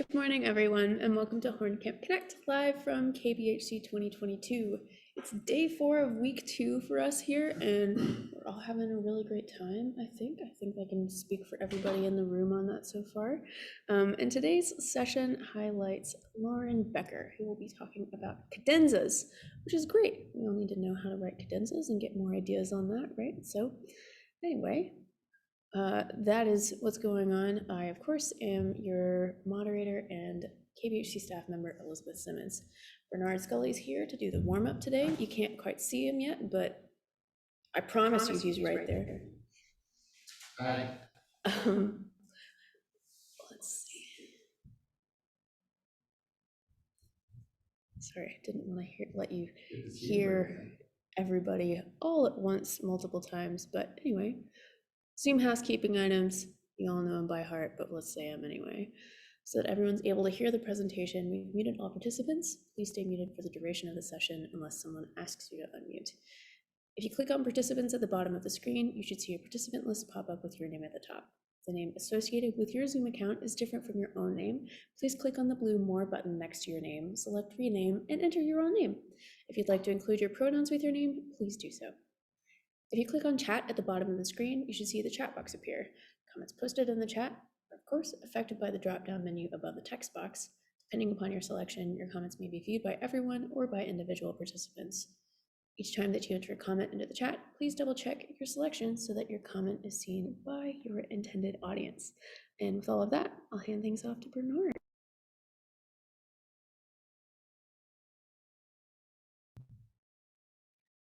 Good morning, everyone, and welcome to Horn Camp Connect, live from KBHC 2022. It's day 4 of week 2 for us here, and we're all having a really great time, I think. I think I can speak for everybody in the room on that so far. And today's session highlights Lauren Becker, who will be talking about cadenzas, which is great. We all need to know how to write cadenzas and get more ideas on that, right? So anyway, that is what's going on. I, of course, am your moderator and KBHC staff member, Elizabeth Simmons. Bernhard Scully is here to do the warm-up today. You can't quite see him yet, but I promise you he's right there. Hi. Let's see. Sorry, I didn't want to let you hear everybody all at once multiple times, but anyway. Zoom housekeeping items, you all know them by heart, but let's say them anyway. So that everyone's able to hear the presentation, we've muted all participants. Please stay muted for the duration of the session unless someone asks you to unmute. If you click on participants at the bottom of the screen, you should see a participant list pop up with your name at the top. If the name associated with your Zoom account is different from your own name, please click on the blue More button next to your name, select Rename, and enter your own name. If you'd like to include your pronouns with your name, please do so. If you click on chat at the bottom of the screen, you should see the chat box appear. Comments posted in the chat are, of course, affected by the drop-down menu above the text box. Depending upon your selection, your comments may be viewed by everyone or by individual participants. Each time that you enter a comment into the chat, please double check your selection so that your comment is seen by your intended audience. And with all of that, I'll hand things off to Bernhard.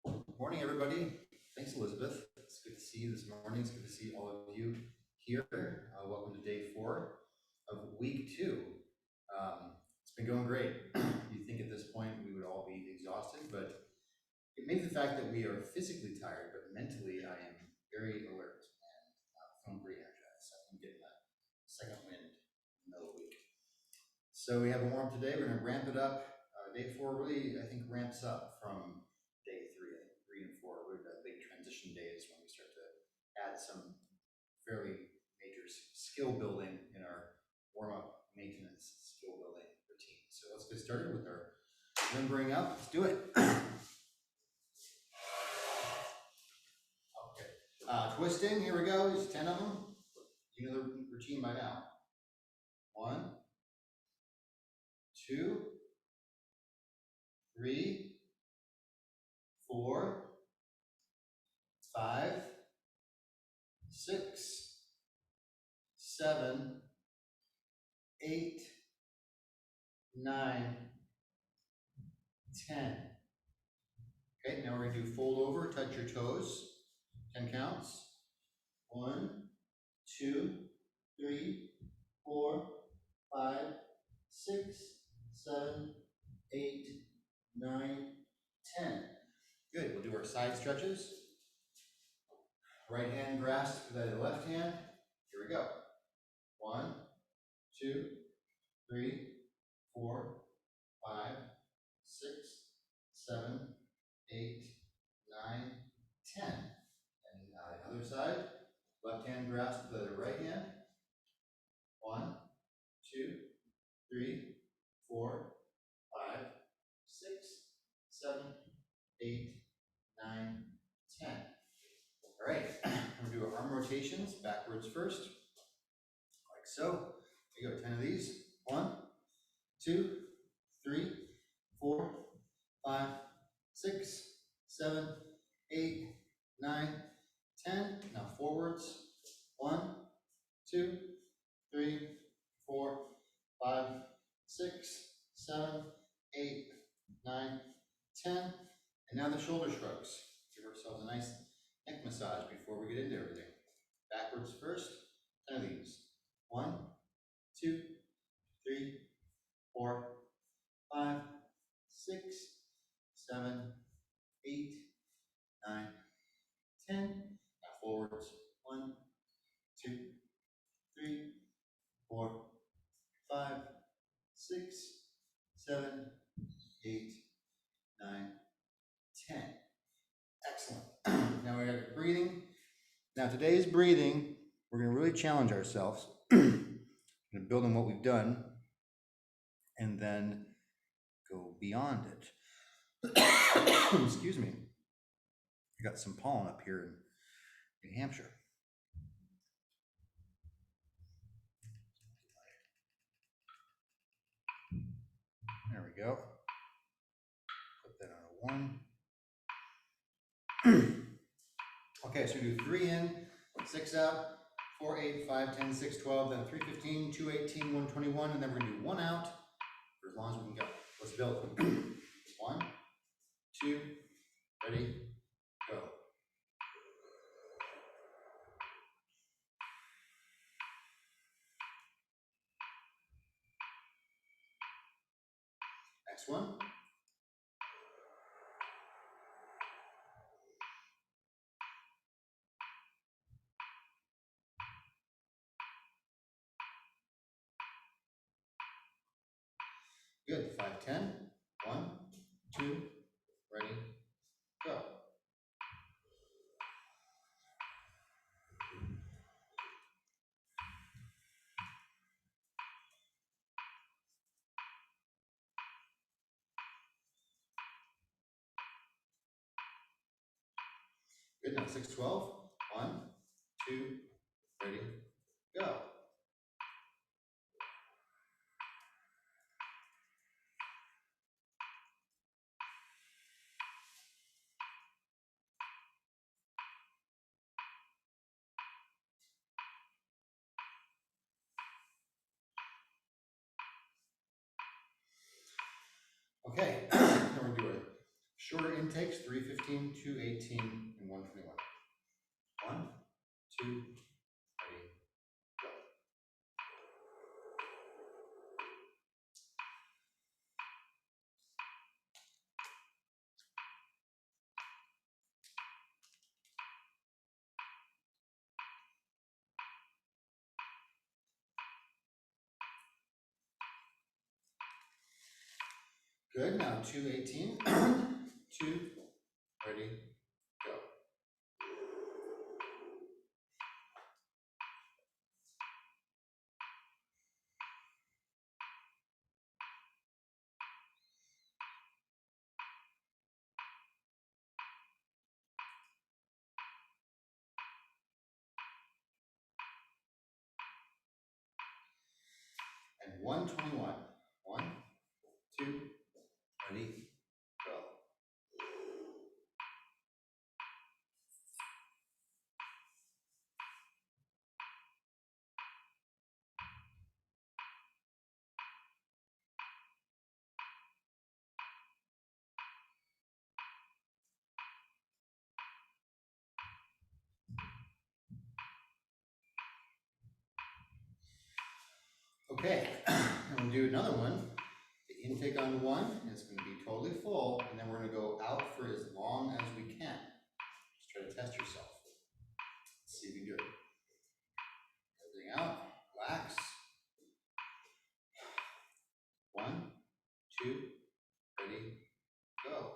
Good morning, everybody. Thanks, Elizabeth. It's good to see you this morning. It's good to see all of you here. Welcome to day 4 of week 2. It's been going great. You'd think at this point we would all be exhausted, but it may be the fact that we are physically tired, but mentally I am very alert and feeling pretty energized. I'm getting that second wind in the middle of the week. So we have a warm today. We're going to ramp it up. Day 4 really, I think, ramps up from day 3. I think 3 and 4 were the big transition days when we start to add some fairly major skill building in our warm-up maintenance skill building routine. So let's get started with our limbering up. Let's do it. Okay. Twisting, here we go. There's 10 of them. You know the routine by now. 1, 2, 3, 4, 5, 6, 7, 8, 9, 10. Okay, now we're going to do fold over, touch your toes. 10 counts. 1, 2, 3, 4, 5, 6, 7, 8, 9, 10. Good. We'll do our side stretches. Right hand grasp the left hand. Here we go. 1, 2, 3, 4, 5, 6, 7, 8, 9, 10. And the other side. Left hand grasp the right hand. 1, 2, 3, 4, 5, 6, 7, 8, 9, 10. All right, we're going to do our arm rotations backwards first, like so. You go 10 of these. 1, 2, 3, 4, 5, 6, 7, 8, 9, 10. Now forwards. 1, 2, 3, 4, 5, 6, 7, 8, 9, 10. And now the shoulder shrugs. Give ourselves a nice neck massage before we get into everything. Backwards first. 10 of these. 1, 2, 3, 4, 5, 6, 7, 8, 9, 10. Now forwards. 1, 2, 3, 4, 5, 6, 7, 8, 9, 10. Excellent. Now we have breathing. Now today's breathing, we're going to really challenge ourselves. Going to build on what we've done and then go beyond it. Excuse me. I got some pollen up here in New Hampshire. There we go. Put that on a 1. Okay, so we do 3 in, 6 out, 4, 8, 5, 10, 6, 12, then 3, 15, 2, 18, 1, 21, and then we're gonna do 1 out for as long as we can go. Let's build. 1, 2, ready, go. Next one. Good, 5, 10, 1, 2, ready, go. Good, now 6, 12, 1, 2, ready, go. Okay, now we're gonna do a shorter intakes, 3, 15, 2, 18, and 1, 21. 1, 2, ready, go. Good, now 2, 18, 2, ready, go. And 121. 1, 2, ready, go. Okay, I'm gonna do another one. The intake on 1 is gonna be totally full, and then we're gonna go out for as long as we can. Just try to test yourself. Let's see if you do it. Everything out, relax. 1, 2, ready, go.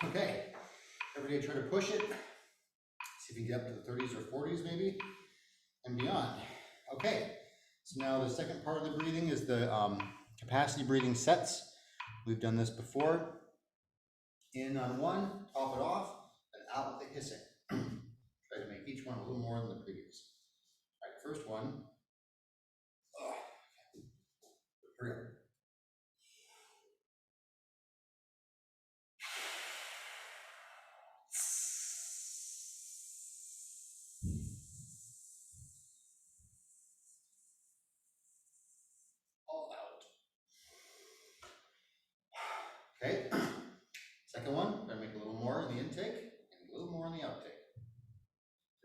Okay, everybody try to push it. See if you can get up to the 30s or 40s maybe, and beyond. Okay, so now the second part of the breathing is the capacity breathing sets. We've done this before. In on 1, top it off, and out with the hissing. Try to make each one a little more than the previous. All right, first one. Hurry up. All out. Okay, second one, gonna make a little more in the intake and a little more in the outtake.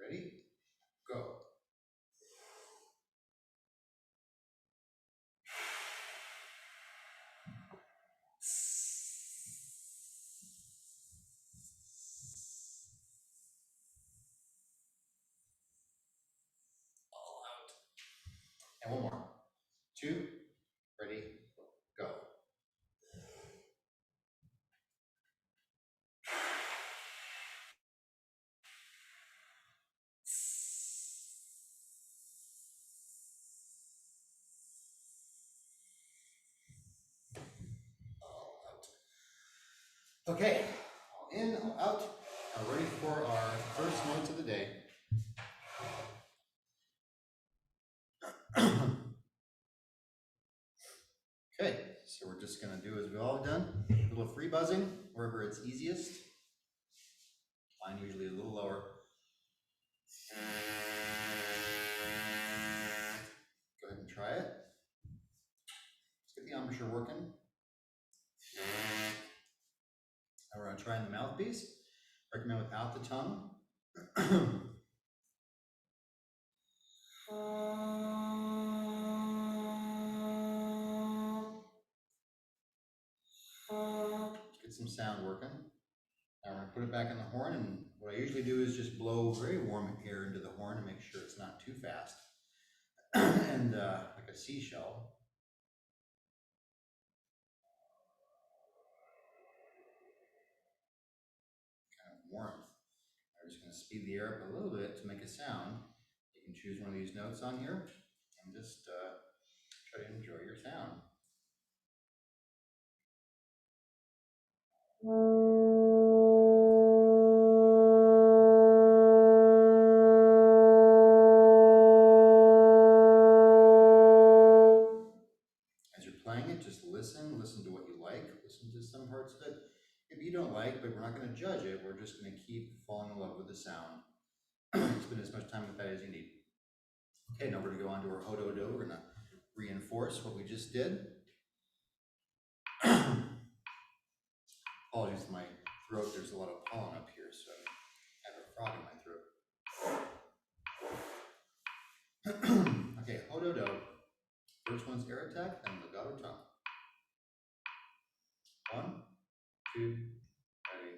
Ready? Go. All out. And one more. 2, ready, go. All out. Okay, all in, all out. Now ready for our first notes of the day. Okay, so we're just gonna do as we've all done, a little free buzzing wherever it's easiest. Mine usually a little lower. Go ahead and try it. Let's get the embouchure working. Now we're gonna try in the mouthpiece. Recommend without the tongue. Get some sound working. Now we're gonna put it back in the horn, and what I usually do is just blow very warm air into the horn to make sure it's not too fast. And like a seashell. Kind of warmth. I'm just gonna speed the air up a little bit to make a sound. You can choose one of these notes on here and just try to enjoy your sound. As you're playing it, just listen to what you like, listen to some parts of it. If you don't like, but we're not going to judge it, we're just going to keep falling in love with the sound. Spend as much time with that as you need. Okay, now we're going to go on to our ho-do-do. We're going to reinforce what we just did. Apologies to my throat, there's a lot of pollen up here, so I have a frog in my throat. Okay, ho-do-do. First one's air attack, then legato tongue. 1, 2, ready.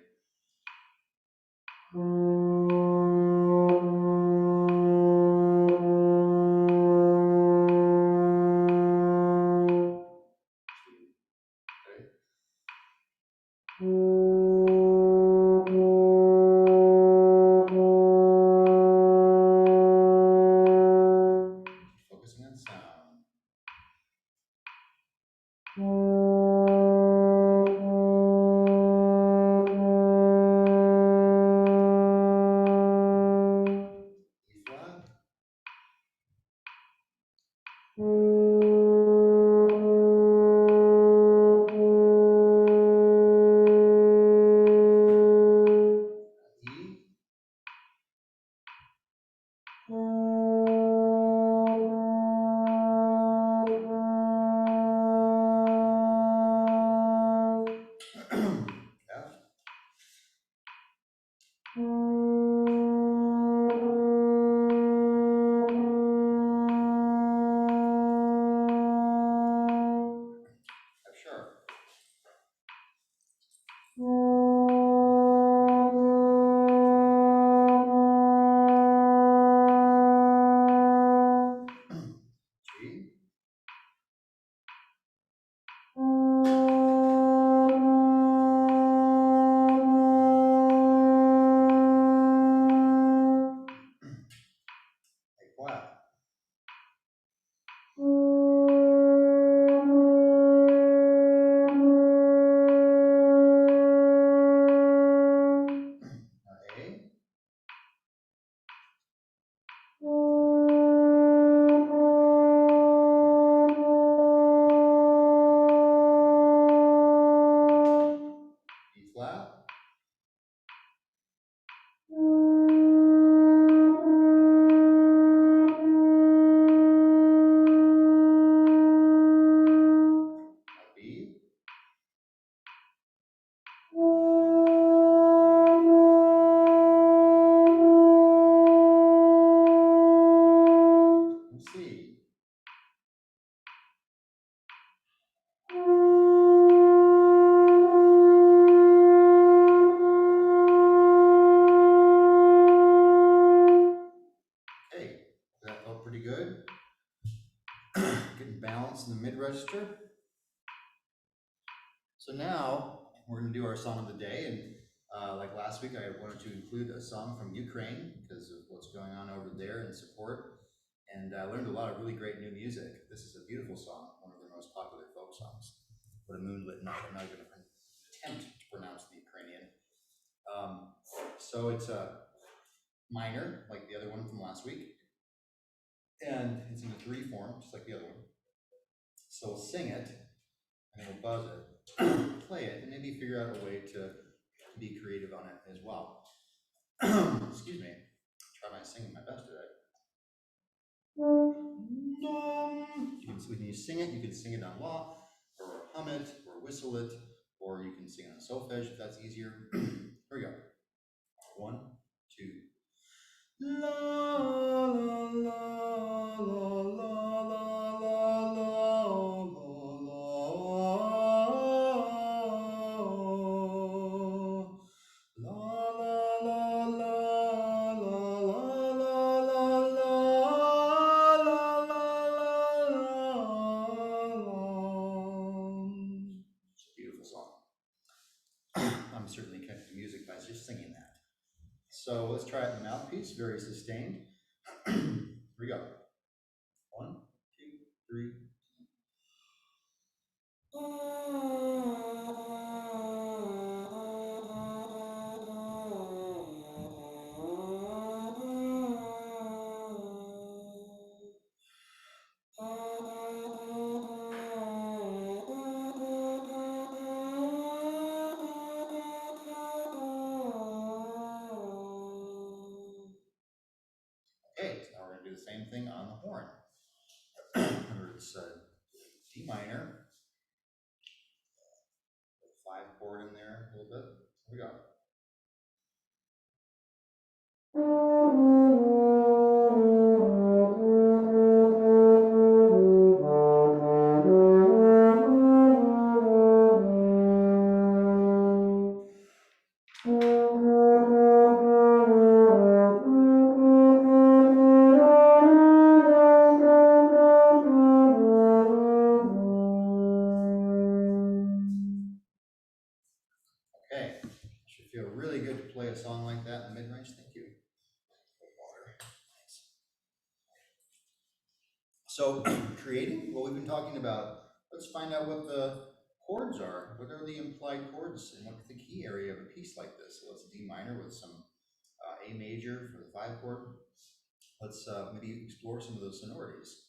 Focusing on sound. E flat. E. Sure. So now we're going to do our song of the day, and like last week, I wanted to include a song from Ukraine because of what's going on over there and support. And I learned a lot of really great new music. This is a beautiful song, one of their most popular folk songs. What a moonlit night. I'm not going to attempt to pronounce the Ukrainian. So it's a minor, like the other one from last week. And it's in a 3 form, just like the other one. So we'll sing it, and then we'll buzz it, play it, and maybe figure out a way to be creative on it as well. Excuse me. Try my singing my best today. When you sing it, you can sing it on la, or hum it, or whistle it, or you can sing it on solfege if that's easier. Here we go. 1, 2. La la la la la la la I'm certainly connected to music by just singing that. So let's try it in the mouthpiece, very sustained. Here we go. 1, 2, 3. Okay, so now we're going to do the same thing on the horn. Remember, it's D minor, 5 chord in there a little bit. Here we go. Okay, should feel really good to play a song like that in the mid-range. Thank you. Water. Thanks. So, creating, well, we've been talking about, let's find out what the chords are. What are the implied chords and what's the key area of a piece like this? So it's D minor with some A major for the 5 chord. Let's maybe explore some of those sonorities.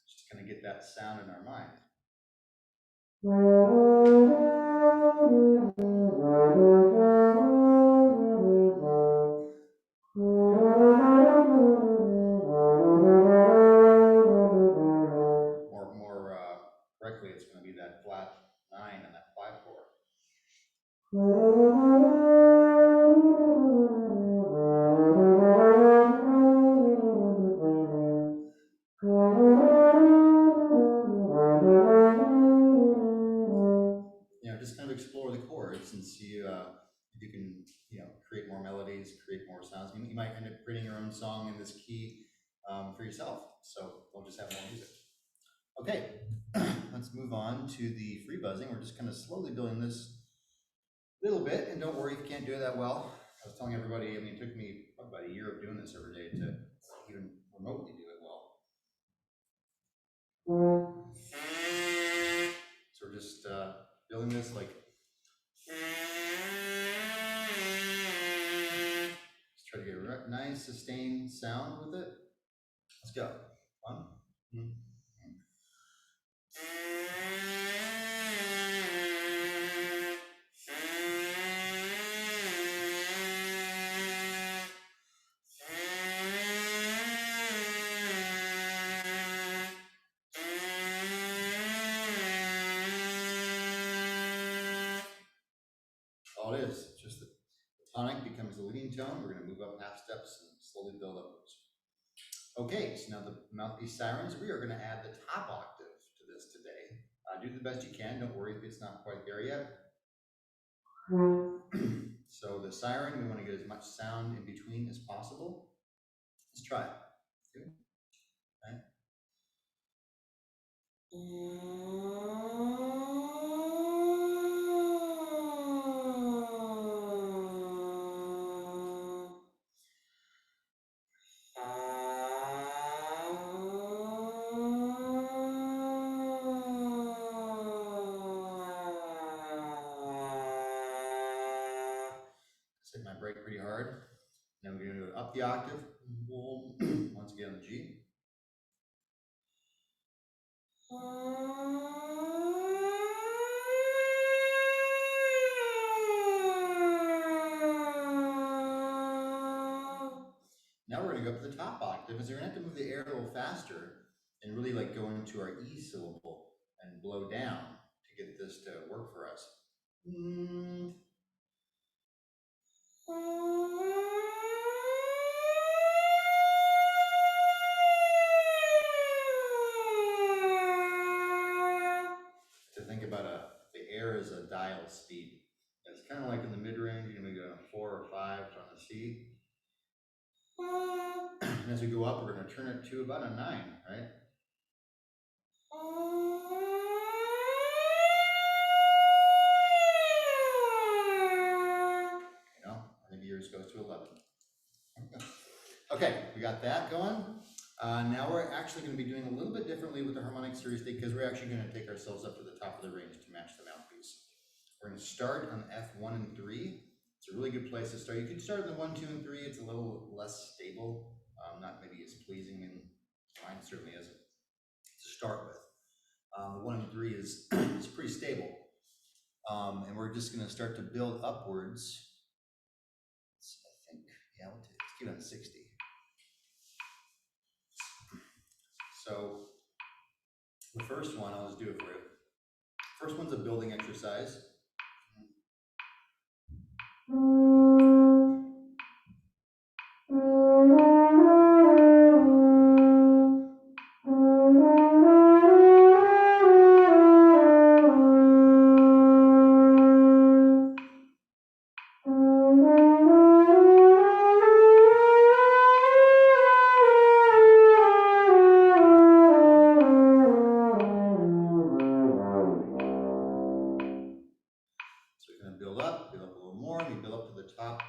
Just kind of get that sound in our mind. More correctly, it's going to be that flat 9 and that 5 chord. Just kind of explore the chords and see if you can, create more melodies, create more sounds. You might end up creating your own song in this key for yourself. So we'll just have more music. Okay, let's move on to the free buzzing. We're just kind of slowly building this a little bit, and don't worry if you can't do it that well. I was telling everybody, it took me about a year of doing this every day to even remotely do it well. So we're just building this like. Let's try to get a nice sustained sound with it. Let's go. 1, 2, 3. All it is, just the tonic becomes the leading tone. We're going to move up half steps and slowly build upwards. Okay, so now the mouthpiece sirens, we are going to add the top octave to this today. Do the best you can. Don't worry if it's not quite there yet. So the siren, we want to get as much sound in between as possible. Let's try it. 2, okay. Hit my brake pretty hard. Then we're going to go up the octave. Once again on the G. Now we're going to go up to the top octave, because we're going to have to move the air a little faster and really like go into our E syllable and blow down to get this to work for us. To think about the air as a dial speed. It's kind of like in the mid range, you know, we go to 4 or 5 on the C. And as we go up, we're going to turn it to about a 9, right? You know, I think yours goes to 11. Okay, we got that going. Now we're actually going to be doing a little bit differently with the harmonic series because we're actually going to take ourselves up to the top of the range to match the mouthpiece. We're going to start on F1 and 3. It's a really good place to start. You could start in the 1, 2, and 3. It's a little less stable, not maybe as pleasing, and mine certainly isn't to start with. The 1 and 3 is it's pretty stable, and we're just going to start to build upwards. I think, yeah, let's keep it on 60. So the first one, I'll just do it for you. First one's a building exercise. Build up a little more, and you build up to the top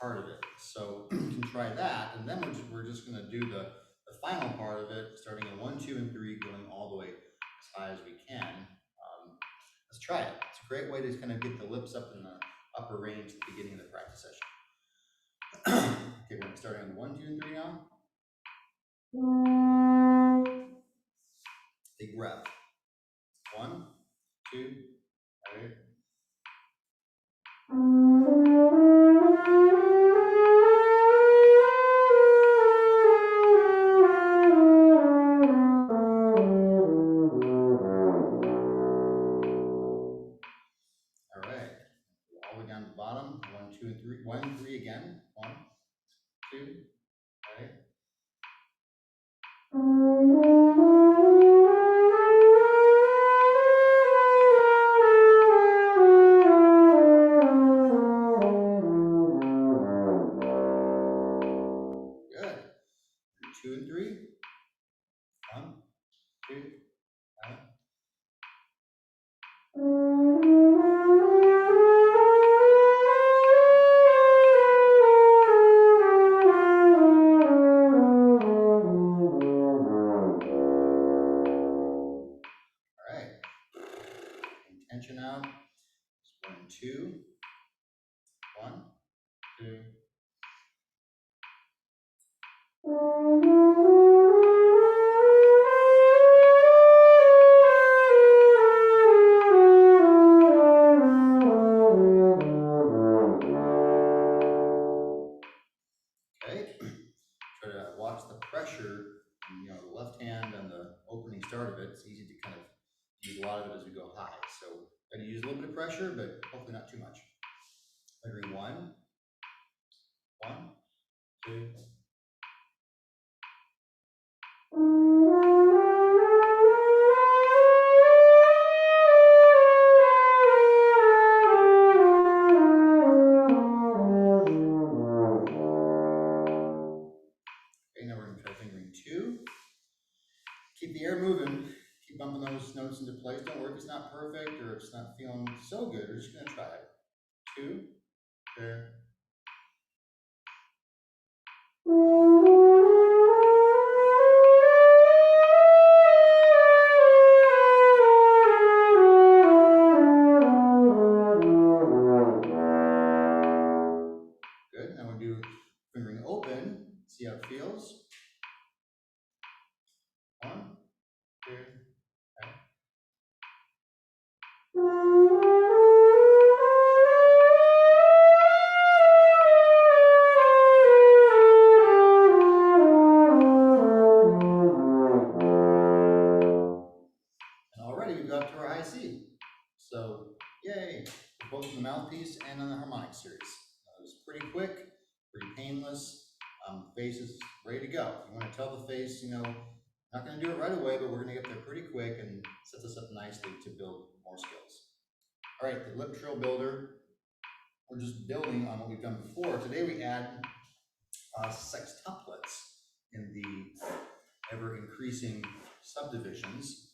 part of it. So you can try that, and then we're just going to do the final part of it, starting at 1, 2, and 3, going all the way as high as we can. Let's try it. It's a great way to kind of get the lips up in the upper range at the beginning of the practice session. Okay, we're going to start on 1, 2, and 3 now. Big breath. 1, 2, 3. All right, all the way down to the bottom. 1, 2, and 3. 1, 3 again. 1, 2. All right. Good. 2 and 3. 1, 2, 3. Tension out. 1, 2. 1, 2. Okay. Try to watch the pressure. You know, the left hand on the opening start of it. It's easy to kind of use a lot of it as we go high. So I'm going to use a little bit of pressure, but hopefully not too much. Measuring 1, 1, 2. Okay, now we're going to try fingering 2. Keep the air moving. Keep bumping those not feeling so good, we're just gonna try it. 2, there. Good, now we'll do fingering open, see how it feels. 1, 2, okay. And already we got to our high C. So, yay, both in the mouthpiece and on the harmonic series. It was pretty quick, pretty painless. Face is ready to go. You want to tell the face, not going to do it right away, but we're going to get there pretty quick and sets us up nicely to build more skills. All right, the lip trill builder. We're just building on what we've done before. Today we add sextuplets in the ever-increasing subdivisions,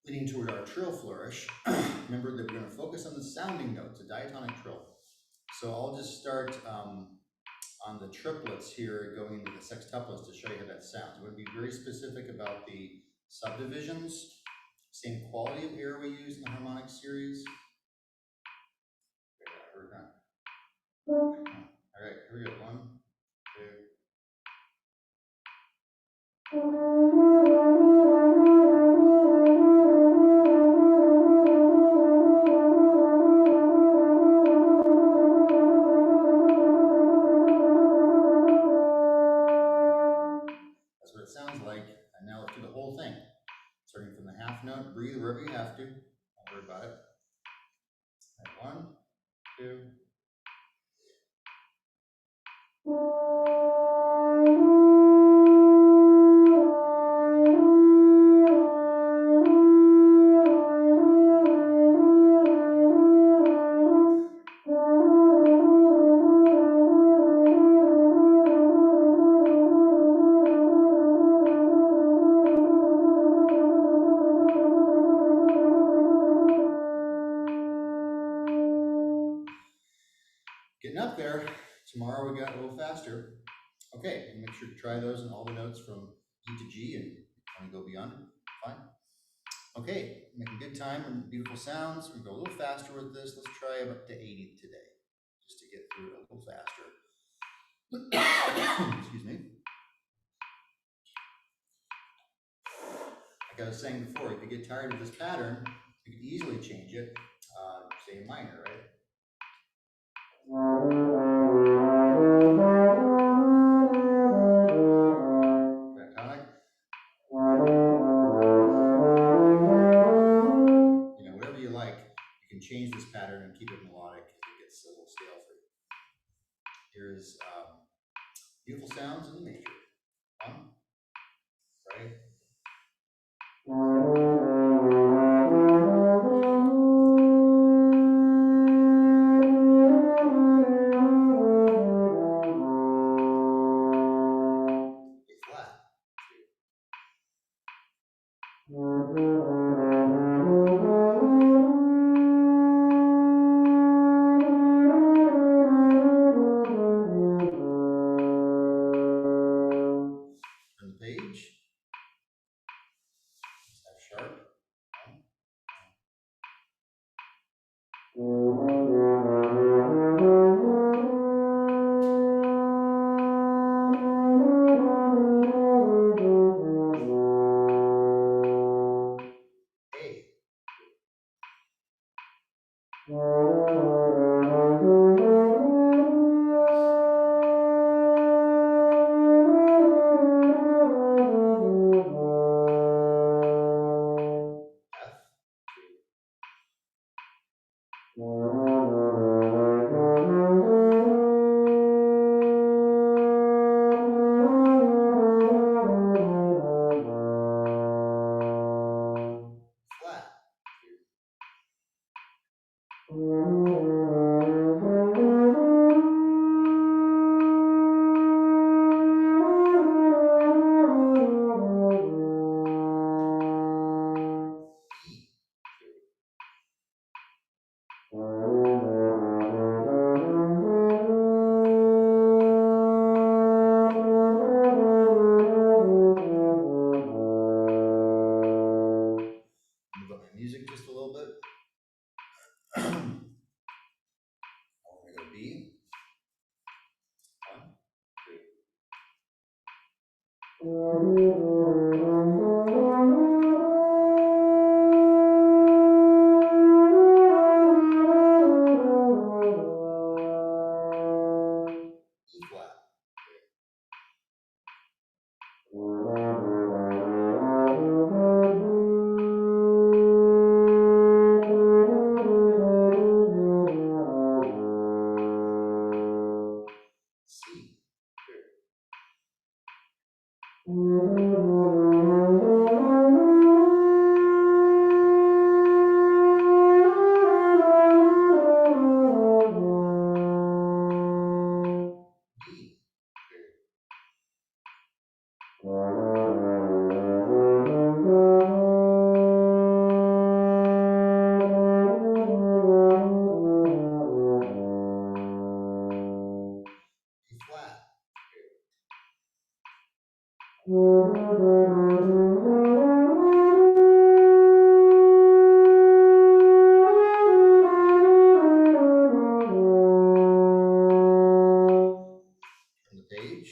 leading toward our trill flourish. Remember that we're going to focus on the sounding notes, a diatonic trill. So I'll just start on the triplets here, going into the sextuplets to show you how that sounds. I'm going to be very specific about the subdivisions, same quality of air we use in the harmonic series. All right, here we go. 1, 2. That's what it sounds like. And now let's do the whole thing. Starting from the half note, breathe wherever you have to. Don't worry about it. All right, 1, 2. Getting up there. Tomorrow we got a little faster. Okay, and make sure to try those in all the notes from E to G and want to go beyond. Fine. Okay, making good time and beautiful sounds. We go a little faster with this. Let's try up to 80 today, just to get through it a little faster. Excuse me. Like I was saying before, if you get tired of this pattern, you can easily change it, say minor, right? Diatonic. Whatever you like, you can change this pattern and keep it melodic if it gets a little stale for you. Here's beautiful sounds in the major. 1, right? A flat. 2. Turn the page. F sharp. 1. Flat. Move up my music just a little bit. We're going to go B. 1, 2. E flat. C. Flat. Turn the page.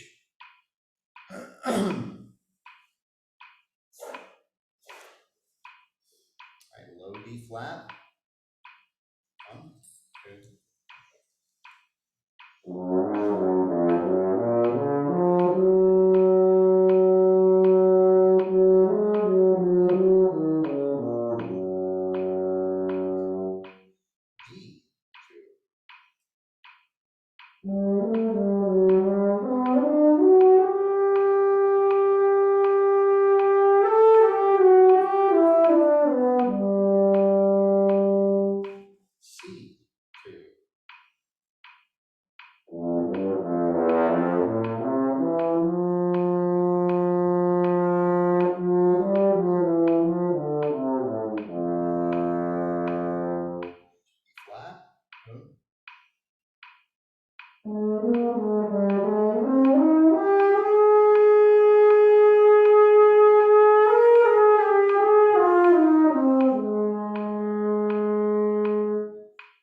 Alright, low D flat. 1, 2. D. 2. C. 2. Flat. 2.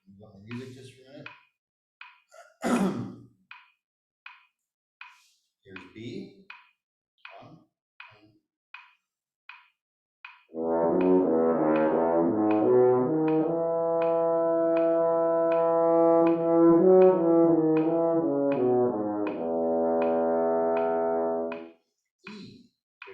Move up my music just for a minute. Here's B. 1, 2. E. 2.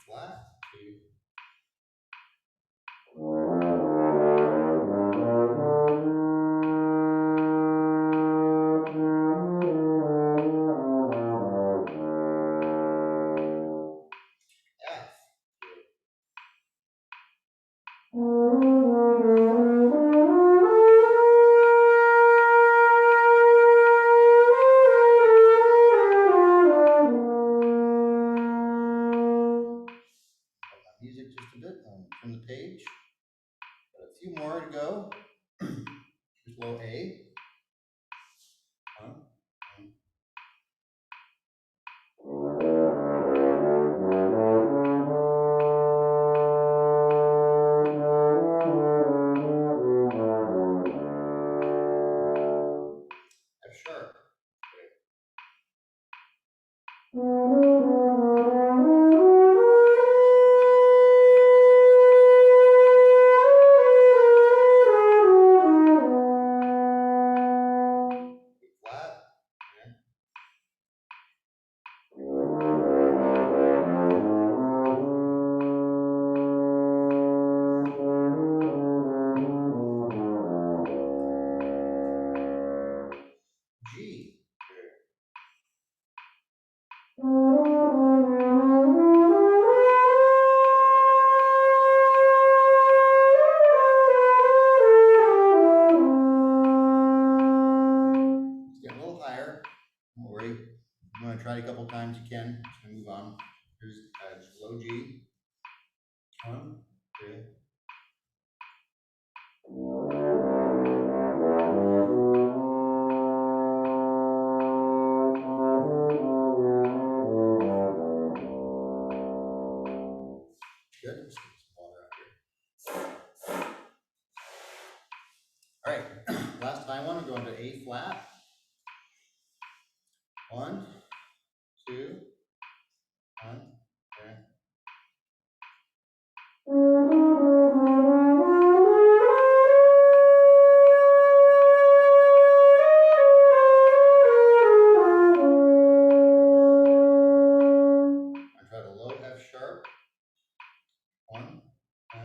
Flat. 2. F. Music just a bit. Turn the page. Got a few more to go. Here's low A. 1, 2. F sharp. Flat. G. try it a couple times, you can. Just gonna move on. Here's low G. 1, 2. Good. Just get some water out here. All right. Last high one. We're going to A flat. 1, 2, 1. Okay. I tried a low F sharp. 1, 2.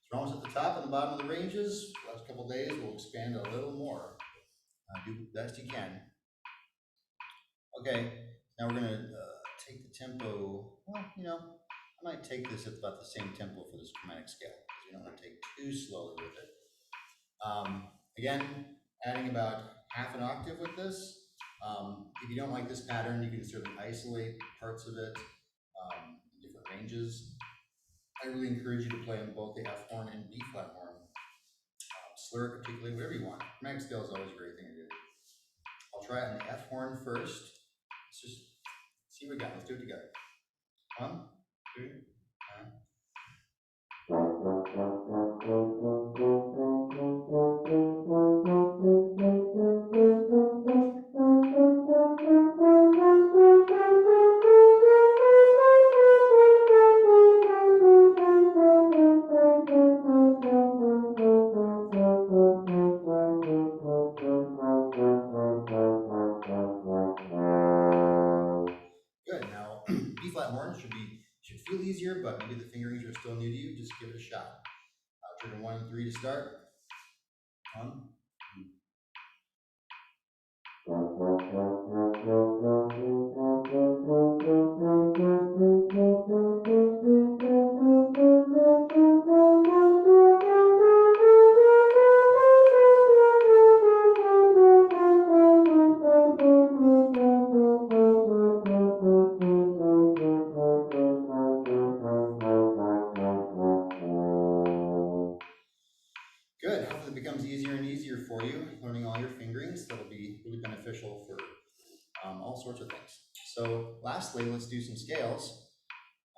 We're almost at the top and the bottom of the ranges. Last couple days, we'll expand a little more. Do the best you can. Okay, now we're gonna take the tempo. Well, you know, I might take this at about the same tempo for this chromatic scale because we don't want to take too slowly with it. Again, adding about half an octave with this. If you don't like this pattern, you can sort of isolate parts of it in different ranges. I really encourage you to play on both the F horn and B flat horn. Slur it particularly, whatever you want. Chromatic scale is always a great thing to do. I'll try it on the F horn first. Let's just see what we got. Let's do it together. 1, 2, Good. Now, B flat horn should feel easier, but maybe the fingerings are still new to you. Just give it a shot. Trigger 1 and 3 to start. 1. Good. Hopefully it becomes easier and easier for you, learning all your fingerings. That'll be really beneficial for all sorts of things. So lastly, let's do some scales.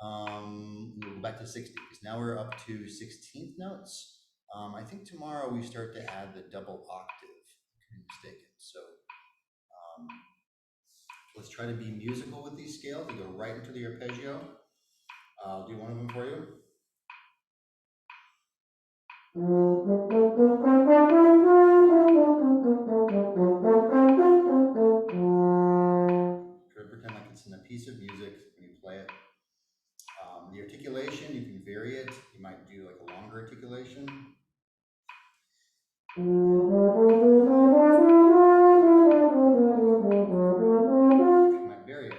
We'll go back to 60 because now we're up to 16th notes. I think tomorrow we start to add the double octave, if I'm mistaken. So let's try to be musical with these scales. They go right into the arpeggio. I'll do one of them for you. Try to pretend like it's in a piece of music when you play it. The articulation, you can vary it. You might do like a longer articulation. You might vary it.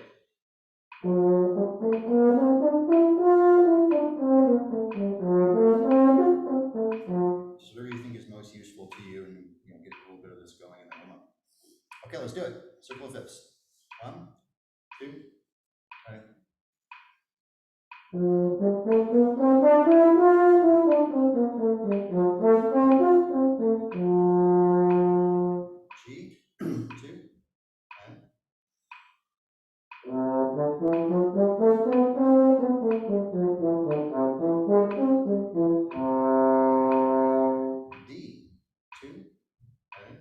Just whatever you think is most useful to you, and get a little bit of this going in the warm up. Okay, let's do it. Circle of fifths. 1, 2, 3. G, 2, and D, 2, and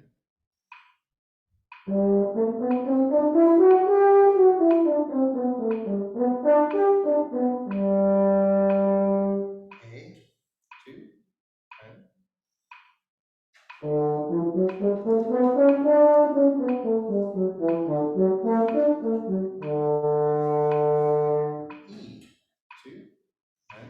A, 2, and E, 2, and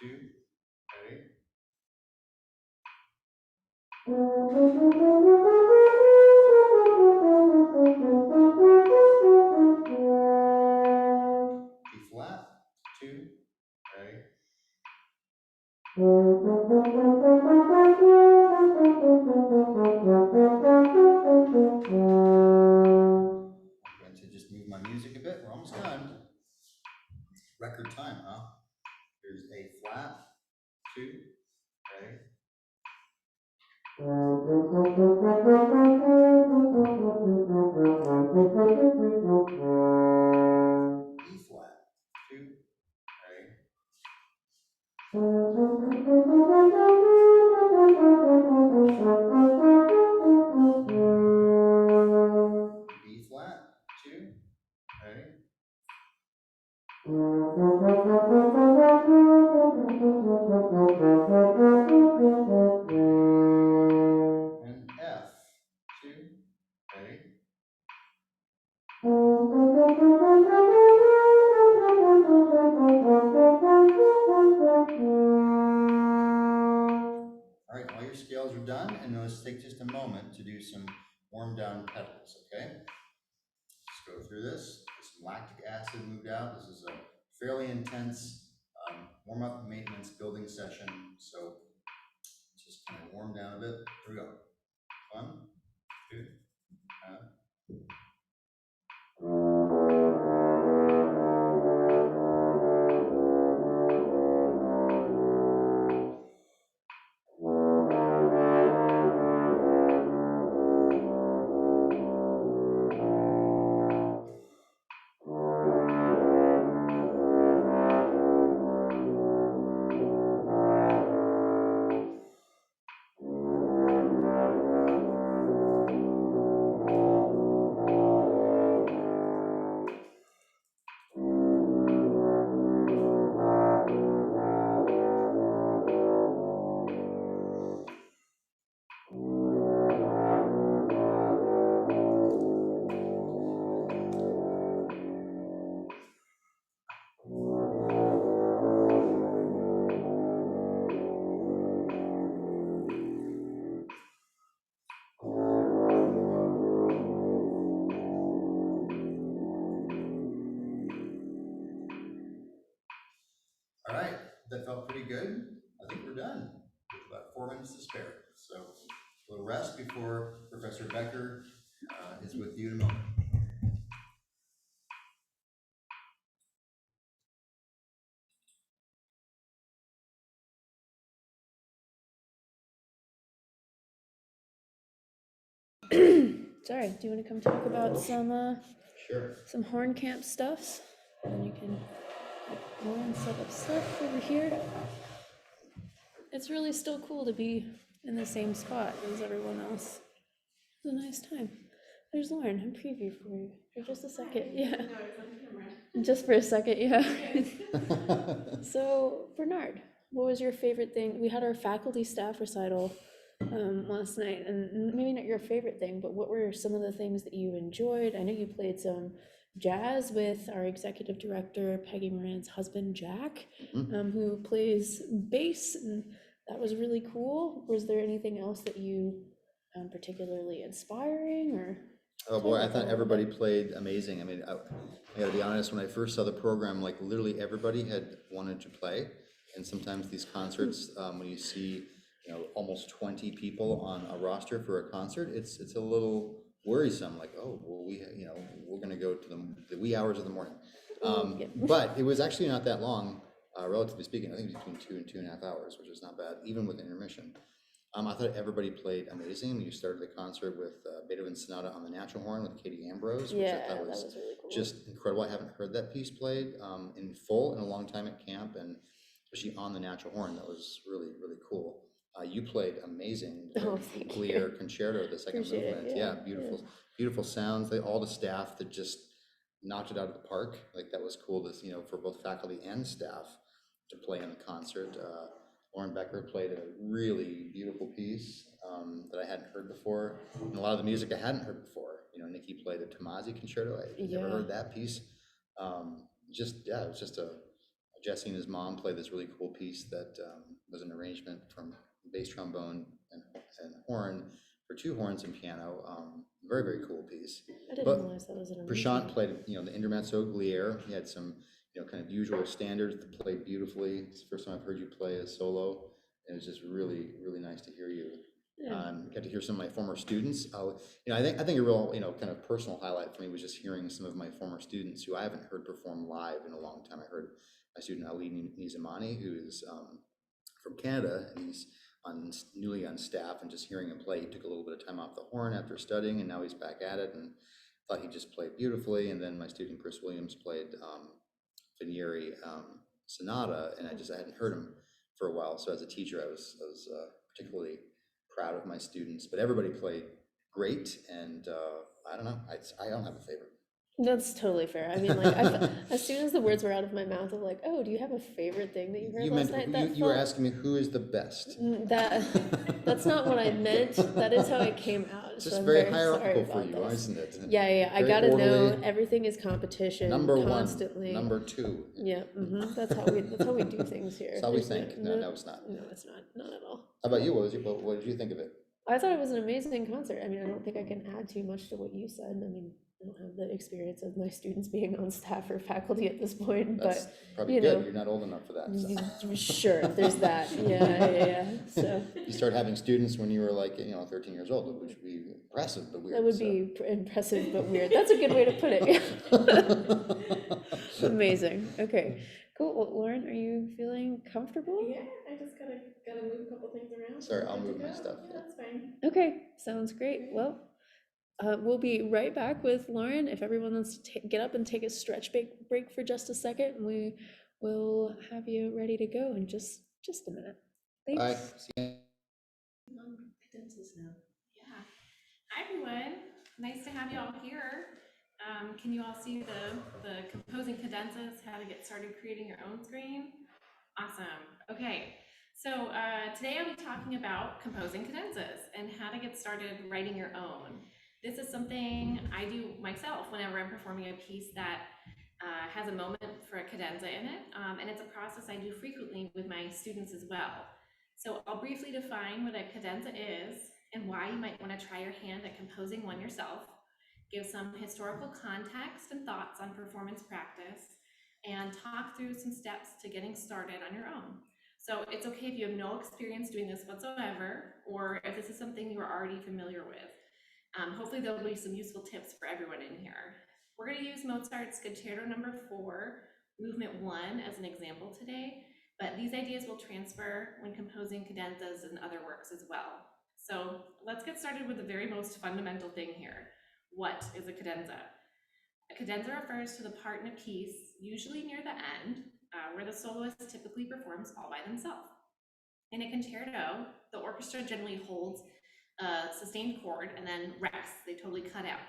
2, ready? B flat, 2, ready? I'm going to just move my music a bit. We're almost done. Record time, huh? Here's A flat, 2, ready? E flat, 2, ready? B flat, 2, ready? And F, 2, ready? All right, all your scales are done, and let's take just a moment to do some warm down pedals, okay? Just go through this. Get some lactic acid moved out. This is a fairly intense warm-up maintenance building session, so just kind of warm down a bit. Here we go. 1, 2, all right, that felt pretty good. I think we're done with about 4 minutes to spare. So a little rest before Professor Becker is with you in a moment. Sorry, do you want to come talk about Sure. some horn camp stuffs? And you can go and set up stuff over here. It's really still cool to be in the same spot as everyone else. It's a nice time. There's Lauren, I'm preview for you for just a second. Yeah. Just for a second, yeah. So, Bernhard, what was your favorite thing? We had our faculty staff recital last night, and maybe not your favorite thing, but what were some of the things that you enjoyed? I know you played some jazz with our executive director, Peggy Moran's husband, Jack, who plays bass, and that was really cool. Was there anything else that you particularly inspiring, or? Oh boy, I thought everybody played amazing. I mean, I gotta be honest, when I first saw the program, like literally everybody had wanted to play. And sometimes these concerts, when you see, almost 20 people on a roster for a concert, it's a little worrisome, like, oh, well, we're gonna go to the wee hours of the morning. But it was actually not that long, relatively speaking. I think between 2 and 2.5 hours, which is not bad, even with intermission. I thought everybody played amazing. You started the concert with Beethoven's Sonata on the Natural Horn with Katie Ambrose, which I thought was really cool. just incredible. I haven't heard that piece played in full in a long time at camp, and especially on the Natural Horn, that was really, really cool. You played amazing. Thank Glier you. Concerto, the second Appreciate it, movement. yeah, Beautiful, beautiful sounds. All the staff that just knocked it out of the park. Like that was cool to, for both faculty and staff to play in the concert. Lauren Becker played a really beautiful piece that I hadn't heard before, and a lot of the music I hadn't heard before. Nikki played a Tomasi Concerto. I never heard that piece. It was just a Jesse and his mom played this really cool piece that was an arrangement from bass trombone and horn for 2 horns and piano. Very, very cool piece. I didn't But realize that was an Prashant arrangement. played, the intermezzo gliere. He had some, kind of usual standards that played beautifully. It's the first time I've heard you play a solo. It was just really, really nice to hear you. Yeah. Got to hear some of my former students. I think a real, kind of personal highlight for me was just hearing some of my former students who I haven't heard perform live in a long time. I heard my student Ali Nizamani, who is from Canada, and he's newly on staff, and just hearing him play, he took a little bit of time off the horn after studying, and now he's back at it, and thought he just played beautifully. And then my student Chris Williams played Finieri Sonata, and I hadn't heard him for a while. So as a teacher, I was particularly proud of my students, but everybody played great, and I don't know, I don't have a favorite. That's totally fair. I mean, like, as soon as the words were out of my mouth of like, oh, do you have a favorite thing that you heard last night? You were asking me who is the best. That's not what I meant. That is how it came out. It's So just I'm very sorry hierarchical for about you, this. isn't it? Yeah. I Very gotta know orderly. everything is competition Number constantly. 1, number 2. Yeah, that's how we do things here. That's how we There's think. No, it's not. No, it's not at all. How about you? What did you think of it? I thought it was an amazing concert. I mean, I don't think I can add too much to what you said. I mean, I don't have the experience of my students being on staff or faculty at this point, That's but probably you good. know. You're not old enough for that. So. Sure, there's that. Yeah. So You start having students when you were like, 13 years old, which would be impressive but weird. that would be impressive but weird. That's a good way to put it. Amazing. Okay, cool. Well, Lauren, are you feeling comfortable? Yeah, I just gotta move a couple things around. Sorry, I'll Good to move my go. stuff. Yeah, that's fine. Okay, sounds great. Well, we'll be right back with Lauren. If everyone wants to get up and take a stretch break for just a second, we will have you ready to go in just a minute. Thanks. Bye. See you. Cadences now. Yeah. Hi, everyone. Nice to have you all here. Can you all see the composing cadenzas, how to get started creating your own screen? Awesome. Okay. So today I'll be talking about composing cadenzas and how to get started writing your own. This is something I do myself whenever I'm performing a piece that has a moment for a cadenza in it, and it's a process I do frequently with my students as well. So I'll briefly define what a cadenza is and why you might want to try your hand at composing one yourself, give some historical context and thoughts on performance practice, and talk through some steps to getting started on your own. So it's okay if you have no experience doing this whatsoever, or if this is something you are already familiar with. Hopefully there'll be some useful tips for everyone in here. We're going to use Mozart's Concerto No. 4, Movement 1 as an example today, but these ideas will transfer when composing cadenzas and other works as well. So let's get started with the very most fundamental thing here. What is a cadenza? A cadenza refers to the part in a piece, usually near the end, where the soloist typically performs all by themselves. In a concerto, the orchestra generally holds a sustained chord and then rests. They totally cut out.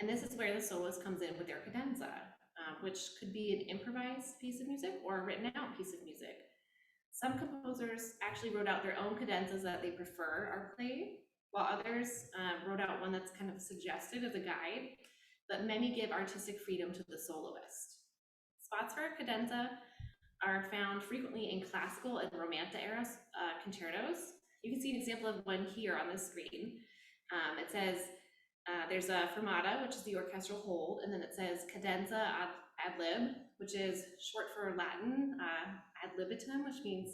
And this is where the soloist comes in with their cadenza, which could be an improvised piece of music or a written out piece of music. Some composers actually wrote out their own cadenzas that they prefer are played, while others wrote out one that's kind of suggested as a guide, but many give artistic freedom to the soloist. Spots for a cadenza are found frequently in classical and Romantic era concertos. You can see an example of one here on the screen. It says, there's a fermata, which is the orchestral hold, and then it says cadenza ad lib, which is short for Latin ad libitum, which means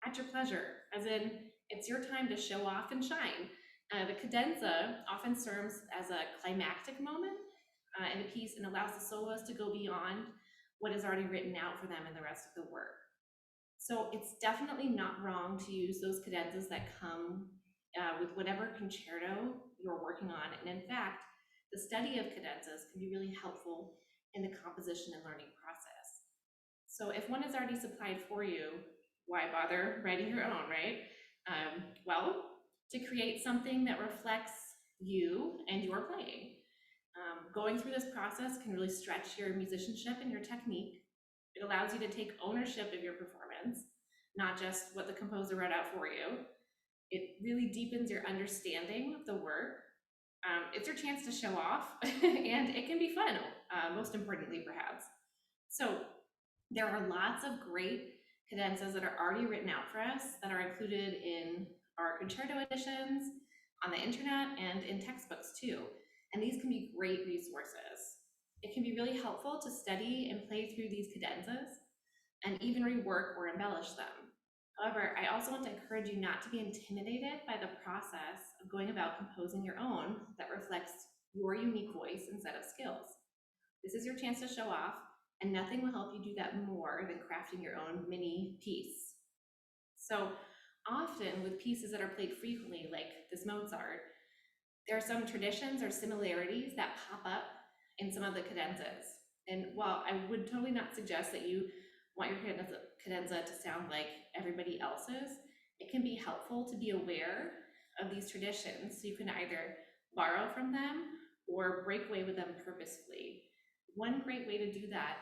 at your pleasure, as in it's your time to show off and shine. The cadenza often serves as a climactic moment in a piece and allows the soloist to go beyond what is already written out for them in the rest of the work. So it's definitely not wrong to use those cadenzas that come with whatever concerto you're working on. And in fact, the study of cadenzas can be really helpful in the composition and learning process. So if one is already supplied for you, why bother writing your own, right? Well, to create something that reflects you and your playing. Going through this process can really stretch your musicianship and your technique. It allows you to take ownership of your performance, not just what the composer wrote out for you. It really deepens your understanding of the work. It's your chance to show off, and it can be fun, most importantly, perhaps. So There are lots of great cadenzas that are already written out for us that are included in our concerto editions, on the internet, and in textbooks too. And these can be great resources. It can be really helpful to study and play through these cadenzas and even rework or embellish them. However, I also want to encourage you not to be intimidated by the process of going about composing your own that reflects your unique voice and set of skills. This is your chance to show off, and nothing will help you do that more than crafting your own mini piece. So often with pieces that are played frequently, like this Mozart, there are some traditions or similarities that pop up in some of the cadenzas. And while I would totally not suggest that you want your cadenza to sound like everybody else's, it can be helpful to be aware of these traditions so you can either borrow from them or break away with them purposefully. One great way to do that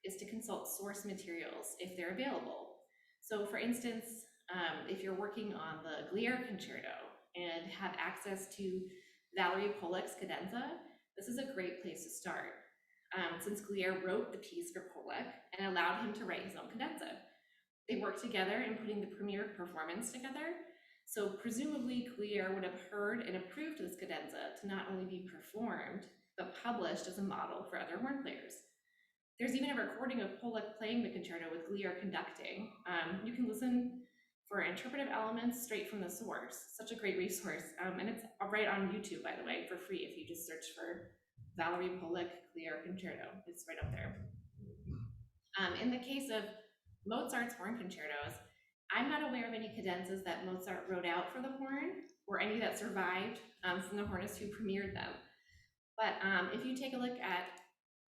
is to consult source materials if they're available. So for instance, if you're working on the Glier Concerto and have access to Valerie Polak's cadenza, this is a great place to start. Since Glier wrote the piece for Polak and allowed him to write his own cadenza. They worked together in putting the premiere performance together, so presumably Glier would have heard and approved this cadenza to not only be performed, but published as a model for other horn players. There's even a recording of Polak playing the concerto with Glier conducting. You can listen for interpretive elements straight from the source. Such a great resource. And it's right on YouTube, by the way, for free if you just search for Valerie Polak Glier Concerto. It's right up there. In the case of Mozart's horn concertos, I'm not aware of any cadenzas that Mozart wrote out for the horn or any that survived from the hornists who premiered them. But if you take a look at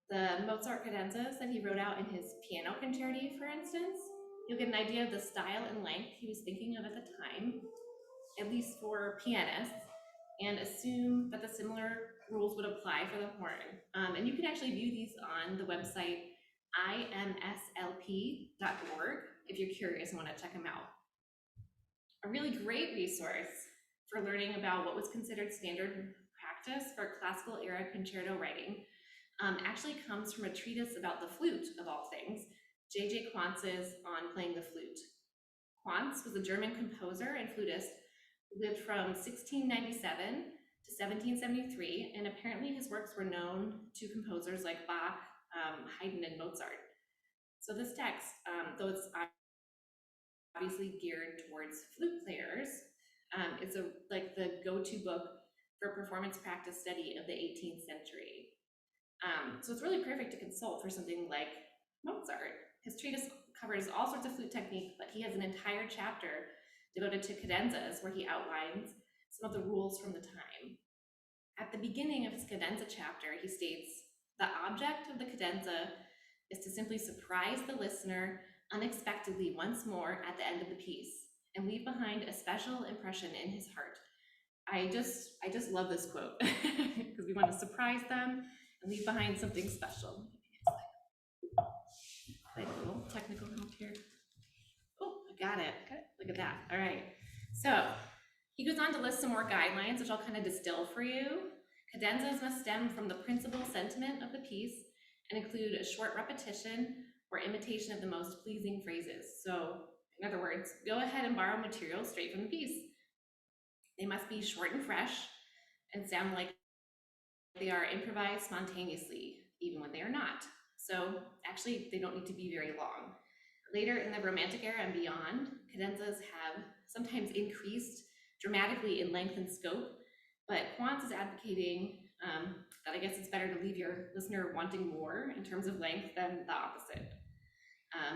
the Mozart cadenzas that he wrote out in his piano concerti, for instance, you'll get an idea of the style and length he was thinking of at the time, at least for pianists, and assume that the similar rules would apply for the horn. And you can actually view these on the website imslp.org if you're curious and want to check them out. A really great resource for learning about what was considered standard practice for classical era concerto writing actually comes from a treatise about the flute, of all things, J.J. Quantz's On Playing the Flute. Quantz was a German composer and flutist who lived from 1697 to 1773, and apparently his works were known to composers like Bach, Haydn, and Mozart. So this text, though it's obviously geared towards flute players, it's like the go-to book for performance practice study of the 18th century. So it's really perfect to consult for something like Mozart. His treatise covers all sorts of flute technique, but he has an entire chapter devoted to cadenzas where he outlines some of the rules from the time. At the beginning of his cadenza chapter, he states, "The object of the cadenza is to simply surprise the listener unexpectedly once more at the end of the piece and leave behind a special impression in his heart." I just love this quote because we want to surprise them and leave behind something special. Like a little technical help here. Oh, I got it. Look at that. All right. So he goes on to list some more guidelines, which I'll kind of distill for you. Cadenzas must stem from the principal sentiment of the piece and include a short repetition or imitation of the most pleasing phrases. So, in other words, go ahead and borrow material straight from the piece. They must be short and fresh and sound like they are improvised spontaneously, even when they are not. So actually, they don't need to be very long. Later in the Romantic era and beyond, cadenzas have sometimes increased dramatically in length and scope, but Quantz is advocating that I guess it's better to leave your listener wanting more in terms of length than the opposite.